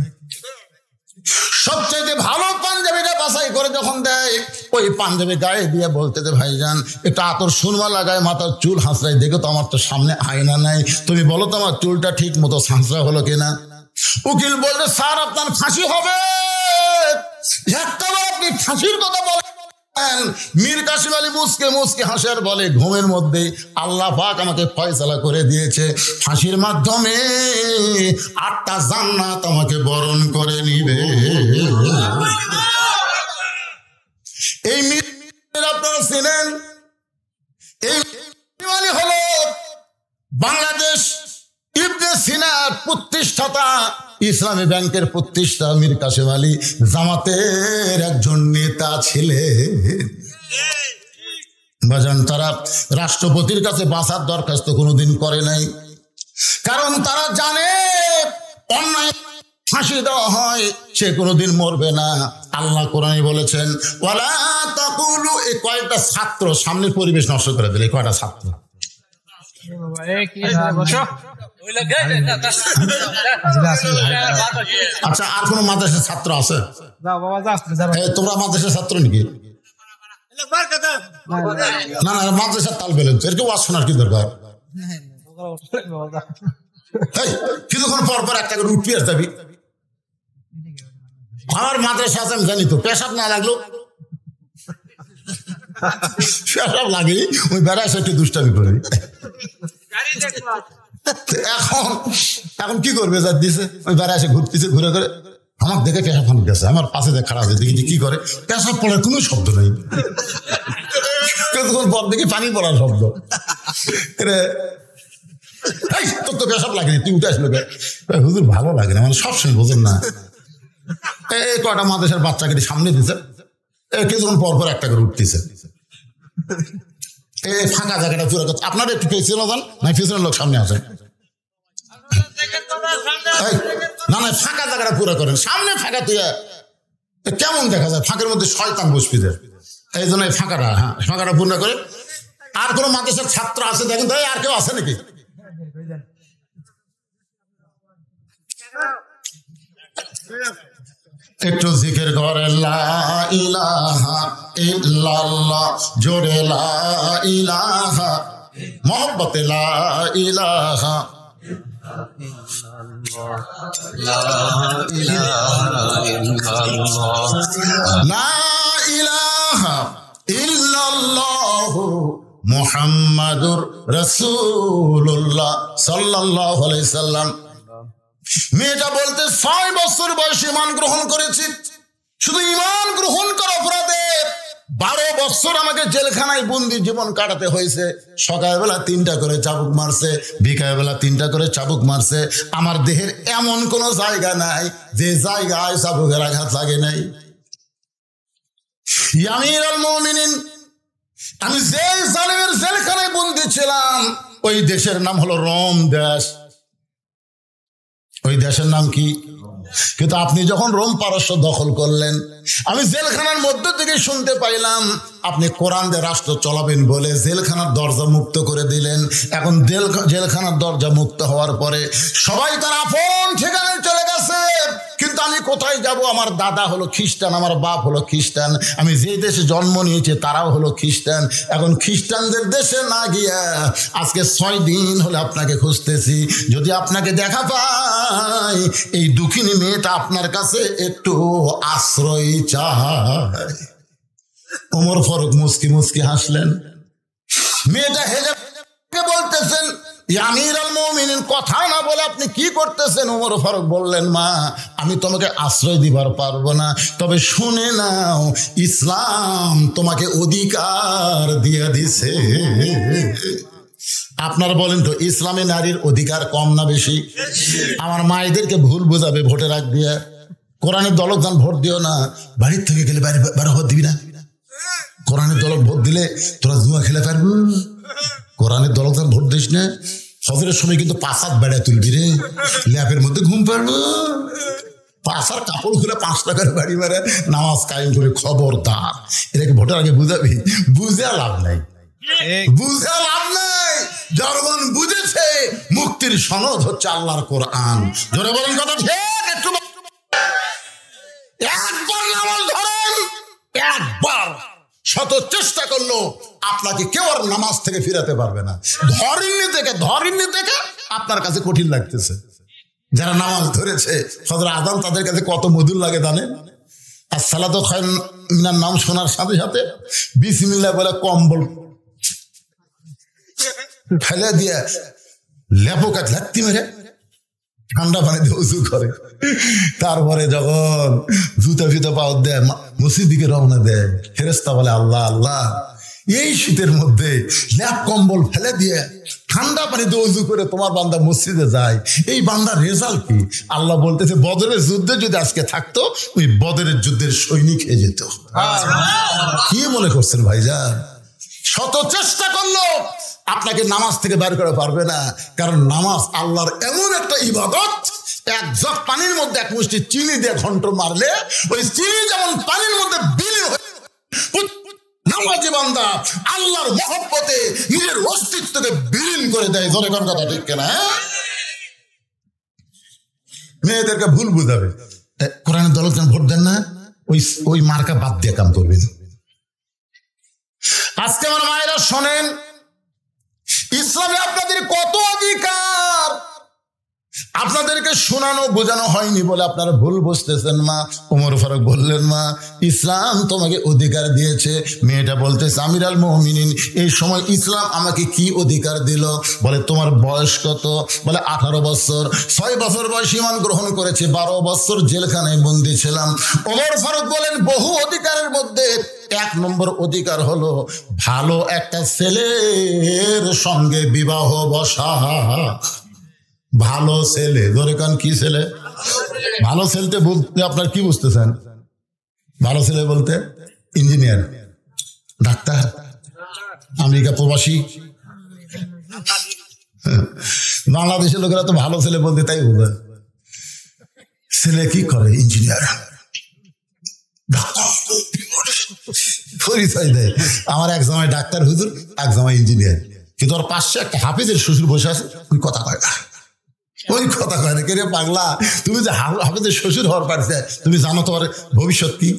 সবচাইতে ভালো পাঞ্জাবিটা বাছাই করে যখন দেয়, ওই পাঞ্জাবি গায়ে দিয়ে বলতে যে, ভাইজান একটু আতর সুরমা লাগায় মাথার চুল হাঁচড়াই, দেখো তো আমার তো সামনে আয়না নাই, তুমি বলো তো আমার চুলটা ঠিক মতো হাঁচড়া হলো কিনা। উকিল বলতে, স্যার আপনার ফাঁসি হবে। একটাবার আপনি ফাঁসির কথা বলেন। মীর কাসেম আলী মুসকে মুসকে হাসার বলে, ঘুমের মধ্যে আল্লাহ পাক আমাকে ফয়সালা করে দিয়েছে, ফাঁসির মাধ্যমে 8টা জান্নাত আমাকে বরণ করে নিবে। এই মীর আপনারা চিনেন, এই মানে হলো বাংলাদেশ ইবনে সিনার প্রতিষ্ঠাতা, ইসলামী ব্যাংকের প্রতিষ্ঠাতা মীর কাসেম আলী জামাতের একজন নেতা ছিলেন। বাজান, তারা রাষ্ট্রপতির কাছে বাঁচার দরখাস্ত কোনোদিন করে নাই, কারণ তারা জানে অন্যায় ফাঁসি দেওয়া হয় সে কোনোদিন মরবে না। আল্লাহ কোরআনে বলেছেন, ওয়ালা তাকুলু। এই কয়েকটা ছাত্র সামনের পরিবেশ নষ্ট করে দিলে, কয়টা ছাত্র। আচ্ছা, আর কোন মাদ্রাসার ছাত্র আছে? তোমরা মাদ্রাসার ছাত্র নাকি? না না, মাদ্রাসার তাল বেলেন, এর কেউ শোনার কি দরকার? কিছুক্ষণ পর পর একটা করে উঠবি আর যাবি। আমার মাদ্রাসা আছে আমি জানি তো, পেশাব না লাগলো পেশাব লাগে, ওই বেড়ায় একটু দুষ্টামি করে। এখন কি করবে? যা দিছে ওই বেড়া এসে ঘুরতেছে, ঘুরে করে আমার দেখে পেশাব ফান গেছে, আমার পাশে দেখে খারাপ আছে, দেখি কি করে, পেশাব পড়ার কোনো শব্দ নেই, তখন পর দেখি পানি পড়ার শব্দ। তোর তো পেশাব লাগেনি, তুই উঠে আসলো। হুজুর ভালো লাগে না, মানে সবসময় বোঝেন না। এই কয়টা মাদ্রাসার বাচ্চাকে সামনে দিছে, কিছুক্ষণ পর পর একটা করে উঠতেছে। এই ফাঁকা জায়গাটা পুরো আপনারা একটু পেছনে যান, না পেছনের লোক সামনে আসে। না না, ফাঁকা জায়গাটা পুরো করেন, সামনে ফাঁকা তুই কেমন দেখা যায়, ফাঁকের মধ্যে শয়তান বসবি যায়, এই জন্য ফাঁকাটা, হ্যাঁ ফাঁকাটা পূর্ণ করে। আর কোনো মাদ্রাসার ছাত্র আছে দেখেন তো, আর কেউ আছে নাকি? একটু জিকির করে লা ইলাহা ইল্লাল্লাহ, জোরে লা ইলাহা, মোহব্বতে লা ইলাহা লা ইলাহা ইল্লাল্লাহু মুহাম্মাদুর রাসূলুল্লাহ সাল্লাল্লাহু আলাইহি সাল্লাম। মেয়েটা বলতে 6 বছর বয়সে ঈমান গ্রহণ করেছি, শুধু ঈমান গ্রহণ করা অপরাধে 12 বছর আমাকে জেলখানায় বন্দি জীবন কাটাতে হয়েছে। সকালবেলা 3টা করে চাবুক মারছে, বিকালবেলা 3টা করে চাবুক মারছে। আমার দেহের এমন কোন জায়গা নাই যে জায়গায় চাবুকের আঘাত লাগে নাই। আমিরুল মুমিনিন, আমি যে জালিমের জেলখানায় বন্দি ছিলাম ওই দেশের নাম হলো রোম দেশ। ওই দেশের নাম কি? কিন্তু আপনি যখন রোম পারস্য দখল করলেন, আমি জেলখানার মধ্য থেকে শুনতে পাইলাম আপনি কোরআন দিয়ে রাষ্ট্র চলাবেন বলে জেলখানার দরজা মুক্ত করে দিলেন। এখন জেলখানার দরজা মুক্ত হওয়ার পরে সবাই তার আপন ঠিকানায় চলে গেছে, কিন্তু আমি কোথায় যাব? আমার দাদা হলো খ্রিস্টান, আমার বাপ হলো খ্রিস্টান, আমি যে দেশে জন্ম নিয়েছি তারাও হলো খ্রিস্টান। এখন খ্রিস্টানদের দেশে না গিয়া আজকে 6 দিন হলে আপনাকে খুঁজতেছি। যদি আপনাকে দেখা পাই, এই দুঃখিনী মেয়েটা আপনার কাছে একটু আশ্রয় চায়। ওমর ফারুক মুস্কি মুস্কি হাসলেন। মেয়েটা হেলে বলতেছেন, আমিরুল মুমিনিন, কথা না বলে আপনি কি করতেছেন? ওমর ফারুক বললেন, মা আমি তোমাকে আশ্রয় দিবার পারবো না, তবে শুনে নাও, ইসলাম তোমাকে অধিকার দিয়ে দিছে। আপনারা বলেন তো, ইসলামে নারীর অধিকার কম না বেশি? আমার মায়েদেরকে ভুল বোঝাবে ভোটে রাখ দিয়ে। কোরআনের দলক দান ভোট দিও না, বাড়ির থেকে গেলে বাইরে ভোট দিবি না। কোরআনের দলক ভোট দিলে তোরা জুয়া খেলে পারবো। কোরআনের দলক দান ভোট দিস না, ফজরের সময় কিন্তু 5 হাত বেড়া তুলবি রে, ল্যাপের মধ্যে ঘুম পারবো। 5 হাত কাপড় খুলে 5 টাকার বাড়ি মারে নামাজ কায়েম করে, খবরদার। এটাকে ভোটের আগে বুঝাবি? বুঝে লাভ নাই, বুঝে লাভ নাই। জনগণ বুঝেছে মুক্তির সনদ হচ্ছে আল্লাহর কোরআন। জোরে বলেন কথা ঠিক? একটু একবার নামাজ ধরেন, একবার শত চেষ্টা করলো আপনাকে কেউ আর নামাজ থেকে ফিরাতে পারবে না। ধরেননি থেকে আপনার কাছে কঠিন লাগতেছে। যারা নামাজ ধরেছে ফজর আযান, তাদের কাছে কত মধুর লাগে জানেন? আর সালাতু খায়রুম মিনান নাম শোনার সাথে সাথে বিসমিল্লাহ বলে কম্বল ফেলে দিয়ে লেপো কাজ লাত্তি মেরে ঠান্ডা পানি দিয়ে উজু করে। তারপরে যখন জুতা ফিতা পাও দেয়, মসজিদ দিকে রওনা দেয়, ফেরেশতা বলে আল্লাহ আল্লাহ, এই শীতের মধ্যে ল্যাপ কম্বল ফেলে দিয়ে ঠান্ডা পানিতে উজু করে তোমার বান্দা মসজিদে যায়, এই বান্দার রেজাল্ট কি? আল্লাহ বলতেছে, বদরের যুদ্ধে যদি আজকে থাকতো, ওই বদরের যুদ্ধের সৈনিক হয়ে যেত। কি মনে করছেন ভাইজান? শত চেষ্টা করলো আপনাকে নামাজ থেকে বের করে পারবে না, কারণ নামাজ আল্লাহর এমন একটা ইবাদত, এক জগ পানির মধ্যে 1 মুষ্টি চিনি দিয়ে ঘন্ট মারলে ওই চিনি যেমন পানির মধ্যে বিলীন হয়ে, নামাজি বান্দা আল্লাহর মহব্বতে নিজের অস্তিত্বকে বিলীন করে দেয়। জোরে কোন কথা ঠিক কিনা? মেয়েদেরকে ভুল বুঝাবে, কোরআনের দলক ভোট দেন না, ওই মার্কা বাদ দিয়ে কাম করবেন। আজকে আমার মায়েরা শোনেন, ইসলামে আপনাদের কত অধিকার আপনাদেরকে শোনানো বোঝানো হয়নি বলে আপনারা ভুল বুঝতেছেন। মা ওমর ফারুক বললেন, মা ইসলাম তোমাকে অধিকার দিয়েছে। মেয়েটা বলতেছে, আমিরুল মুমিনিন, এই সময় ইসলাম আমাকে কি অধিকার দিল? বলে, তোমার বয়স কত? বলে 18 বছর। 6 বছর বয়সে ঈমান গ্রহণ করেছে, 12 বছর জেলখানায় বন্দী ছিলাম। ওমর ফারুক বলেন, বহু অধিকারের মধ্যে 1 নম্বর অধিকার হলো ভালো একটা ছেলের সঙ্গে বিবাহ বসা। ভালো ছেলে, ধরে কান কি ছেলে? ভালো ছেলেতে বলতে আপনার কি বুঝতেছেন? ভালো ছেলে বলতে ইঞ্জিনিয়ার, ডাক্তার, আমেরিকা প্রবাসী। বাংলাদেশের লোকেরা তো ভালো ছেলে বলতে তাই বোঝে। ছেলে কি করে? ইঞ্জিনিয়ার, পরিচয় দেয়। আমার এক জামাই ডাক্তার হুজুর, এক জামাই ইঞ্জিনিয়ার, কিন্তু ওর পাশে একটা হাফেজের শ্বশুর বসে আছে, ওই কথা কয় না, ওই কথা কয় না। কে রে পাগলা, তুমি যে হাফেজের শ্বশুর হওয়ার পারছে, তুমি জানো তোমার ভবিষ্যৎ কি?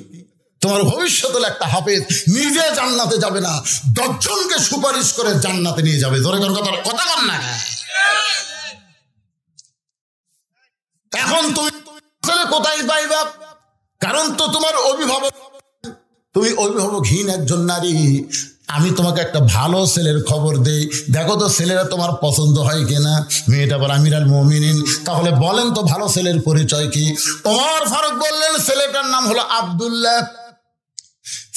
তোমার ভবিষ্যৎ হলো একটা হাফেজ নিজে জান্নাতে যাবে না, 10 জনকে সুপারিশ করে জান্নাতে নিয়ে যাবে। ধরে কথা কর না। এখন তুমি কোথায় পাইবা? কারণ তো তোমার অভিভাবক, তুমি অভিভাবকহীন একজন নারী। আমি তোমাকে একটা ভালো ছেলের খবর দেই, দেখো তো ছেলেরা তোমার পছন্দ হয় কিনা। মেয়েটা বলে, আমিরুল মুমিনিন, তাহলে বলেন তো ভালো ছেলের পরিচয় কি? ওমর ফারুক বললেন, ছেলেটার নাম হলো আব্দুল্লাহ।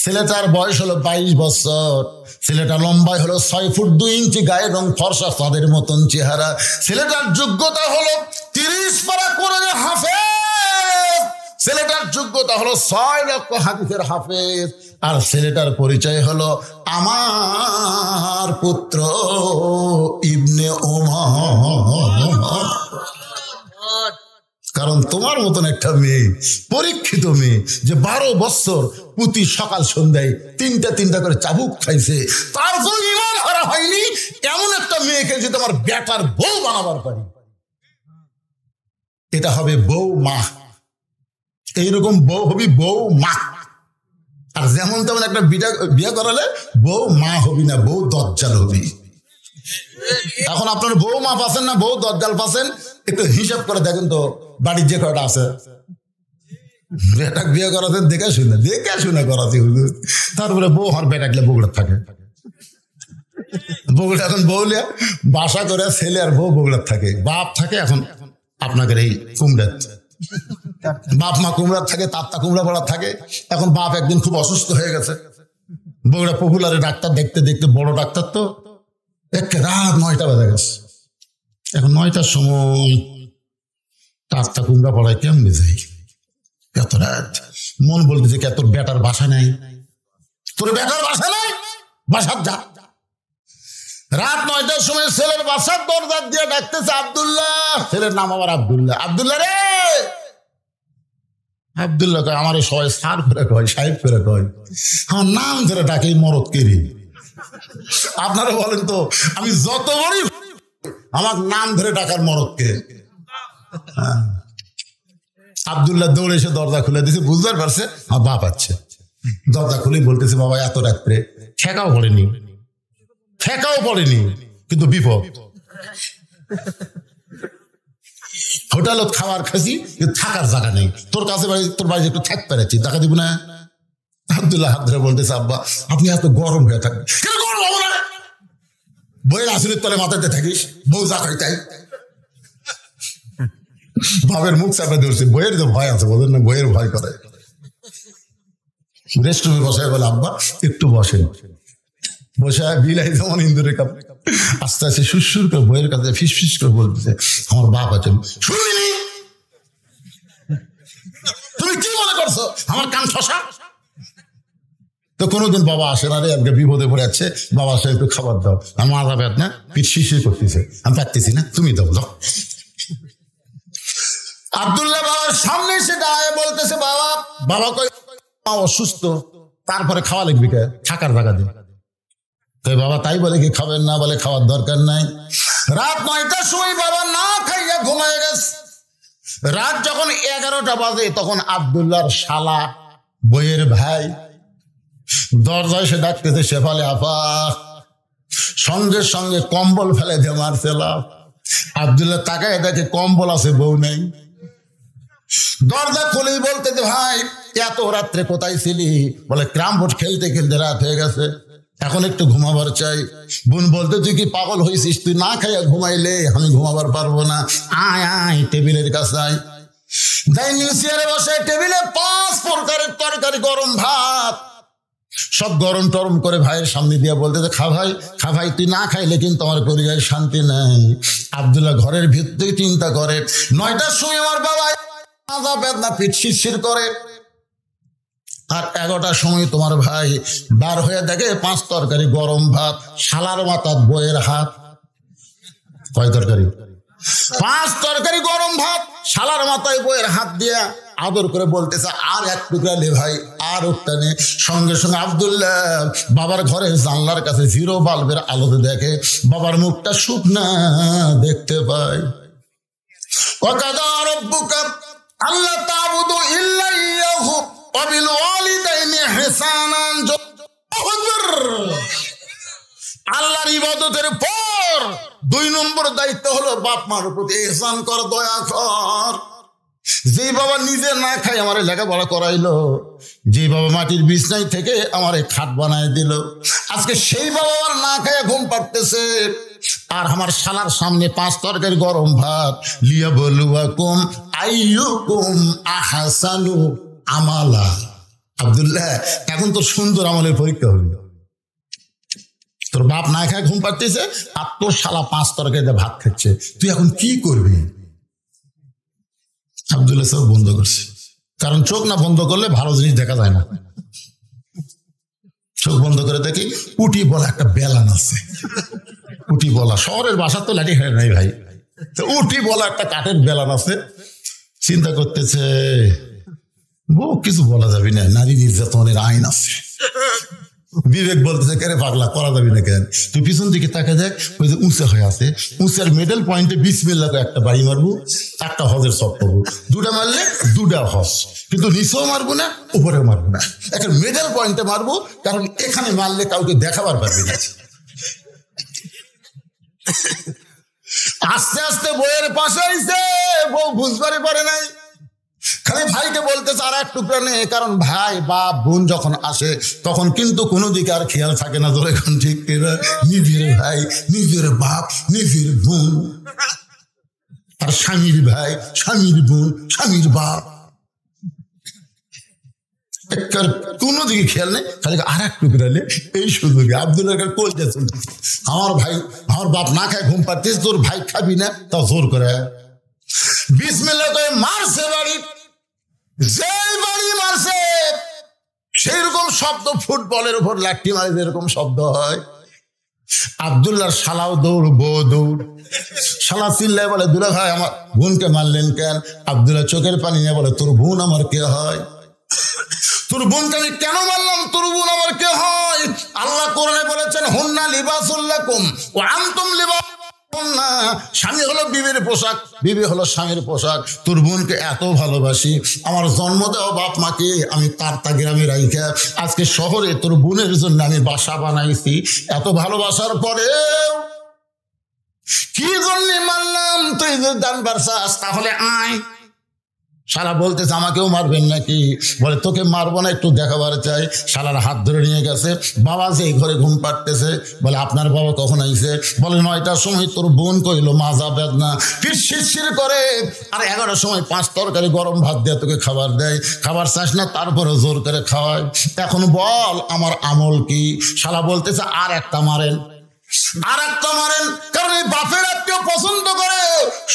ছেলেটার বয়স হলো 22 বছর। ছেলেটা লম্বায় হলো 6 ফুট 2 ইঞ্চি, গায়ের রং ফর্সা, চাঁদের মতন চেহারা। ছেলেটার যোগ্যতা হলো 30 পারা কোরআনের হাফেজ। ছেলেটার যোগ্যতা হলো 6 লক্ষ হাদিসের হাফেজ। আর ছেলেটার পরিচয় হলো আমার পুত্র ইবনে ওমর। কারণ তোমার মতন একটা মেয়ে, পরীক্ষিত মেয়ে, যে 12 বছর প্রতি সকাল সন্ধ্যায় 3টা করে চাবুক খাইছে, তার জন্য ঈমান হারা হয়নি, এমন একটা মেয়েকে যদি আমার বেটার বউ বানাবার পারি, এটা হবে বউ মা। এইরকম বউ হবি বউ মা। আর যেমন তেমন একটা বিয়ে করালে বউ মা হবি না, বউ দজ্জাল হবি। এখন আপনার বউ মা পাচ্ছেন না বউ দজ্জাল পাচ্ছেন, একটু হিসাব করে দেখেন তো বাড়ির যে কয়টা আছে। বেটাক বিয়ে করাতেন দেখে শুনে করাতে হুজুর। তারপরে বউ হর বেটাকলে বগুড়া থাকে, বগুড়া এখন বউলিয়া বাসা করে ছেলে আর বউ বগুড়া থাকে, বাপ থাকে এখন আপনাদের এই কুমড়াত। বাপ মা কুমড়ার থাকে, তাত্তা কুমড়া পড়ার থাকে। এখন বাপ একদিন খুব অসুস্থ হয়ে গেছে, বগুড়া পপুলারে ডাক্তার দেখতে দেখতে, বড় ডাক্তার তো, একে রাত 9টা বাজে গেছে। এখন 9টার সময় তাত্তা কুমড়া পড়ায় কেমনি যাই, এত রাত। মন বলতেছে কে তোর বেটার বাসা নেই, তোর বেটার বাসা নেই, বাসার যা। রাত 9টার সময় ছেলের বাসার দরজা দিয়ে ডাকতেছে আব্দুল্লাহ, ছেলের নাম আবার আব্দুল্লাহ। আব্দুল্লাহ রে, আব্দুল্লাহ কয় আমার সবাই স্যার করে কয়, সাহেব করে কয়, আমার নাম ধরে ডাকে মরদ কেরি। আপনারা বলেন তো, আমি যত বড়ই আমার নাম ধরে ডাকার মরদকে। আব্দুল্লাহ দৌড়ে এসে দরজা খুলে দিয়েছে, বুঝতে পারছে আমার বাপ আছে। দরজা খুলে বলতেছে বাবা এত রাত্রে ঠেকাও পড়েনি, কিন্তু বিপদ। হোটেলত খাবার খাসি, থাকার জায়গা নেই, তোর কাছে তোর বাড়ি একটু থাকতে পারছি, টাকা দিব না। আব্দুল্লাহ হাত ধরে বলতেছে আব্বা আপনি এত গরম হয়ে থাকবেন, বইয়ের আসলের তলে মাথাতে থাকিস, বউ যা খাই তাই। বাবের মুখ চাপে ধরছে, বইয়ের তো ভয় আছে, বলেন না বইয়ের ভয় করে। রেস্টরুমে বসায় বলে আব্বা একটু বসেন, বসায় বিলাই যেমন ইন্দুরের কাপ আস্তে আস্তে সুরসুর করে বইয়ের কাছে ফিস করে বলতেছে আমার বাপ আছে। শুনিনি তুমি কি মনে করছো আমার কান ঠসা? তো কোনোদিন বাবা আসে না রে, আজকে বিপদে পড়ে যাচ্ছে, বাবা আসে একটু খাবার দাও, আমার মাথা ব্যথা না, পিঠ শিরশির করতেছে, আমি পারতেছি না, তুমি দাও দাও। আব্দুল্লাহ বাবার সামনে এসে দাঁড়ায় বলতেছে বাবা কই অসুস্থ, তারপরে খাওয়া লাগবে কে, থাকার জায়গা দিয়ে। তো বাবা তাই বলে কি খাবেন না, বলে খাওয়ার দরকার নাই। রাত 9টার সময় বাবা না খাইয়া ঘুমায় গেছে। রাত যখন 11টা বাজে তখন আব্দুল্লাহর শালা বইয়ের ভাই দরজায় এসে ডাকতেছে, শেফালি আপা। সঙ্গে সঙ্গে কম্বল ফেলে দিয়ে মারছে লাভ। আব্দুল্লাহ তাকায় দেখে কম্বল আছে, বউ নেই। দরজা খুলেই বলতেছে ভাই এত রাত্রে কোথায় ছিলি? বলে ক্রাম বোর্ড খেলতে খেলতে রাত হয়ে গেছে, এখন একটু ঘুমাবার চাই। বোন বলতে তুই কি পাগল হয়েছিস? তুই না খাইয়া ঘুমাইলে আমি ঘুমাবার পারবো না, আয় আয় টেবিলের কাছে আয়। ডাইনিং চেয়ারে বসে টেবিলে 5 প্রকারের তরকারি, গরম ভাত, সব গরম টরম করে ভাইয়ের সামনে দিয়ে বলতেছে খা ভাই, তুই না খাইলে কিন্তু আমার পরিবারের শান্তি নাই। আব্দুল্লাহ ঘরের ভিতরে চিন্তা করে 9টার সময় আমার বাবা মাথা বেদনা, পিঠ শিরশির করে, আর 11টার সময় তোমার ভাই বার হয়ে দেখে 5 তরকারি গরম ভাত, শালার মাথা বইয়ের হাত। কয় তরকারি? 5 তরকারি গরম ভাত, শালার মাথায় বইয়ের হাত দিয়া আদর করে বলতেছে আর এক টুকরা লে ভাই, আর ওটা নে। সঙ্গে সঙ্গে আব্দুল্লাহ বাবার ঘরের জানলার কাছে 0 বাল্বের আলোতে দেখে বাবার মুখটা শুকনা দেখতে পায়। ওয়াকাদা রাব্বুকা আল্লা তা'বুদু ইল্লা ইয়াহু ওয়া বিল ওয়ালিদাইনি ইহসানান। আল্লাহর ইবাদতের পর 2 নম্বর দায়িত্ব হলো বাপ মার প্রতি ইহসান কর, দয়া কর। যে বাবা নিজে না খায় আমারে লেখাপড়া করাইলো, যে বাবা মাটির বিছনায় থেকে আমারে খাট বানায় দিল, আজকে সেই বাবা আমার না খায় ঘুম পাড়তেছে, আর আমার শালার সামনে 5 তরকারি গরম ভাত। লিয়াবলুয়াকুম আইয়ুকুম আহসানু আমালা। আব্দুল্লাহ এখন তো সুন্দর আমলের পরীক্ষা হবে। তোর বাপ না খায় ঘুম পাড়তেছে, আর তোর শালা 5 তরকারিতে ভাত খাচ্ছে, তুই এখন কি করবি? আব্দুল্লাহ সব বন্ধ করছে, কারণ চোখ না বন্ধ করলে ভালো জিনিস দেখা যায় না। চোখ বন্ধ করে দেখি উটি বলা একটা বেলান আছে, উটি বলা, শহরের বাসা তো লাঠি খেয়ে নাই ভাই, তো উটি বলা একটা কাঠের বেলান আছে। চিন্তা করতেছে বউ কিছু বলা যাবে না, নারী নির্যাতনের আইন আছে, বিবেক বলতেছে কেরে পাগলা, করা যাবি না কেন? তুই পিছন দিকে তাকে দেখ, ওই যে উঁচে হয়ে আছে, উঁচের মিডল পয়েন্টে বিসমিল্লাহ একটা বাড়ি মারবো, একটা হজের সব পাবো। দুটা মারলে দুটা হজ, কিন্তু নিচেও মারবো না, উপরেও মারবো না, একটা মিডল পয়েন্টে মারবো, কারণ এখানে মারলে কাউকে দেখাবার পারবি না। আস্তে আস্তে বইয়ের পাশে আইছে, বউ বুঝবারই পারে নাই, খালি ভাইকে বলতেছে আর এক টুকরা নেই, কারণ ভাই বাপ বোন যখন আসে তখন কিন্তু কোনো দিকে আর খেয়াল থাকে না। ধরে এখন ঠিক নিজের ভাই, নিজের বাপ, নিজের বোন, আর স্বামীর ভাই, স্বামীর বোন, স্বামীর বাপ, কোনো দিকে খেয়াল নেই, খালি আর এক টুকরা নেই। এই সুযোগে আব্দুল্লাহ কোল যাচ্ছে, আমার ভাই, আমার বাপ না খায় ঘুম পাচ্ছিস, তোর ভাই খাবি না, তাও জোর করে বিসমিল্লাহ করে মারছে বাড়ি। যেই বাড়ি মারছে সেই রকম শব্দ, ফুটবলের উপর লাঠি মারে যেরকম শব্দ হয়। আব্দুল্লাহর শালাও দৌড়, বউ দৌড়। শালা চিল্লায় বলে, দুলা ভাই আমার বোনকে মারলেন কেন? আব্দুল্লাহ চোখের পানি নিয়ে বলে, তোর বোন আমার কে হয়? তোর বোনকে আমি কেন মারলাম? তোর বোন আমার কে হয়? আল্লাহ কোরআনে বলেছেন, হুন্না লিবাসুল লাকুম ওয়া আনতুম লিবাস। স্বামী হলো বিবির পোশাক, বিবি হলো স্বামীর পোশাক। তোর বোনকে এত ভালোবাসি, আমার জন্ম দেওয়া বাপ মাকে আমি তার গ্রামে রাইখা আজকে শহরে তোর বোনের জন্য আমি বাসা বানাইছি। এত ভালোবাসার পরেও কি জন্য মারলাম? তুই যদি জানবার চাস তাহলে আয়। শালা বলতেছে আমাকেও মারবেন নাকি? বলে তোকে মারবো না, একটু দেখাবার চাই। শালার হাত ধরে নিয়ে গেছে, বাবা যে ঘরে ঘুম পাড়তেছে। বলে আপনার বাবা কখন আইছে? বলে 9টার সময়। তোর বোন কইলো মাজা বেদনা, পিঠ শিরশির করে, আর 11টার সময় 5 তরকারি গরম ভাত দিয়ে তোকে খাবার দেয়, খাবার চাস না তারপরে জোর করে খাওয়ায়। এখন বল আমার আমল কি? শালা বলতেছে আর একটা মারেন, আর একটা মারেন, কারণ এই বাপের আত্মীয় পছন্দ করে,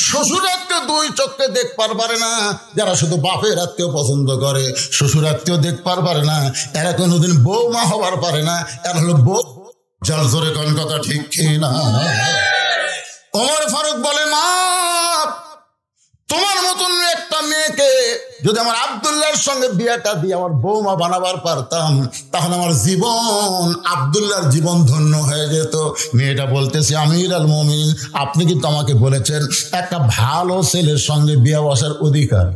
শ্বশুর আত্মীয় দুই চোখে দেখবার পারে না। যারা শুধু বাপের আত্মীয় পছন্দ করে, শ্বশুর আত্মীয় দেখবার পারে না, এরা কোনোদিন বৌমা হবার পারে না। এরা হলো বউ। যার জোরে কোন কথা ঠিক না? ওমর ফারুক বলে, মা তোমার মতন একটা মেয়েকে যদি আমার আব্দুল্লাহর সঙ্গে বিয়েটা দিয়ে আমার বৌমা বানাবার পারতাম, তাহলে আমার জীবন, আব্দুল্লাহর জীবন ধন্য হয়ে যেত। মেয়েটা বলতেছে, আমির আল মুমিনিন, আপনি কিন্তু আমাকে বলেছেন একটা ভালো ছেলের সঙ্গে বিয়ে বসার অধিকার,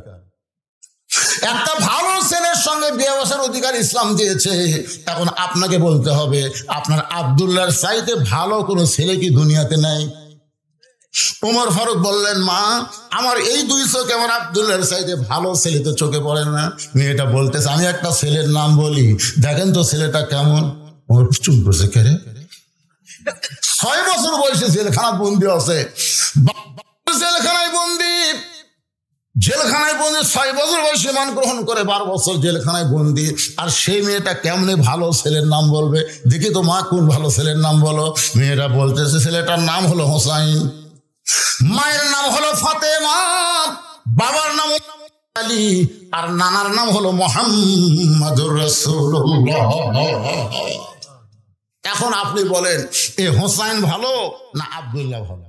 একটা ভালো ছেলের সঙ্গে বিয়ে বসার অধিকার ইসলাম দিয়েছে। এখন আপনাকে বলতে হবে, আপনার আব্দুল্লাহর চাইতে ভালো কোনো ছেলে কি দুনিয়াতে নাই? ওমর ফারুক বললেন, মা আমার এই দুই চোখে আমার আব্দুল্লাহর চাইতে ভালো ছেলে তো চোখে পড়ে না। মেয়েটা বলতেছে, আমি একটা ছেলের নাম বলি, দেখেন তো ছেলেটা কেমন। ওমর চুপ করছে, কেরে 6 বছর বয়সে জেলখানা বন্দি আছে, জেলখানায় বন্দি, জেলখানায় বন্দি 6 বছর বয়সে মান গ্রহণ করে 12 বছর জেলখানায় বন্দি। আর সেই মেয়েটা কেমনে ভালো ছেলের নাম বলবে? দেখি তো মা কোন ভালো ছেলের নাম বলো। মেয়েটা বলতেছে, ছেলেটার নাম হলো হোসাইন, মায়ের নাম হলো ফাতেমা, বাবার নাম আলী, আর নানার নাম হলো মুহাম্মাদুর রাসূলুল্লাহ। এখন আপনি বলেন, এ হোসাইন ভালো না আব্দুল্লাহ ভালো?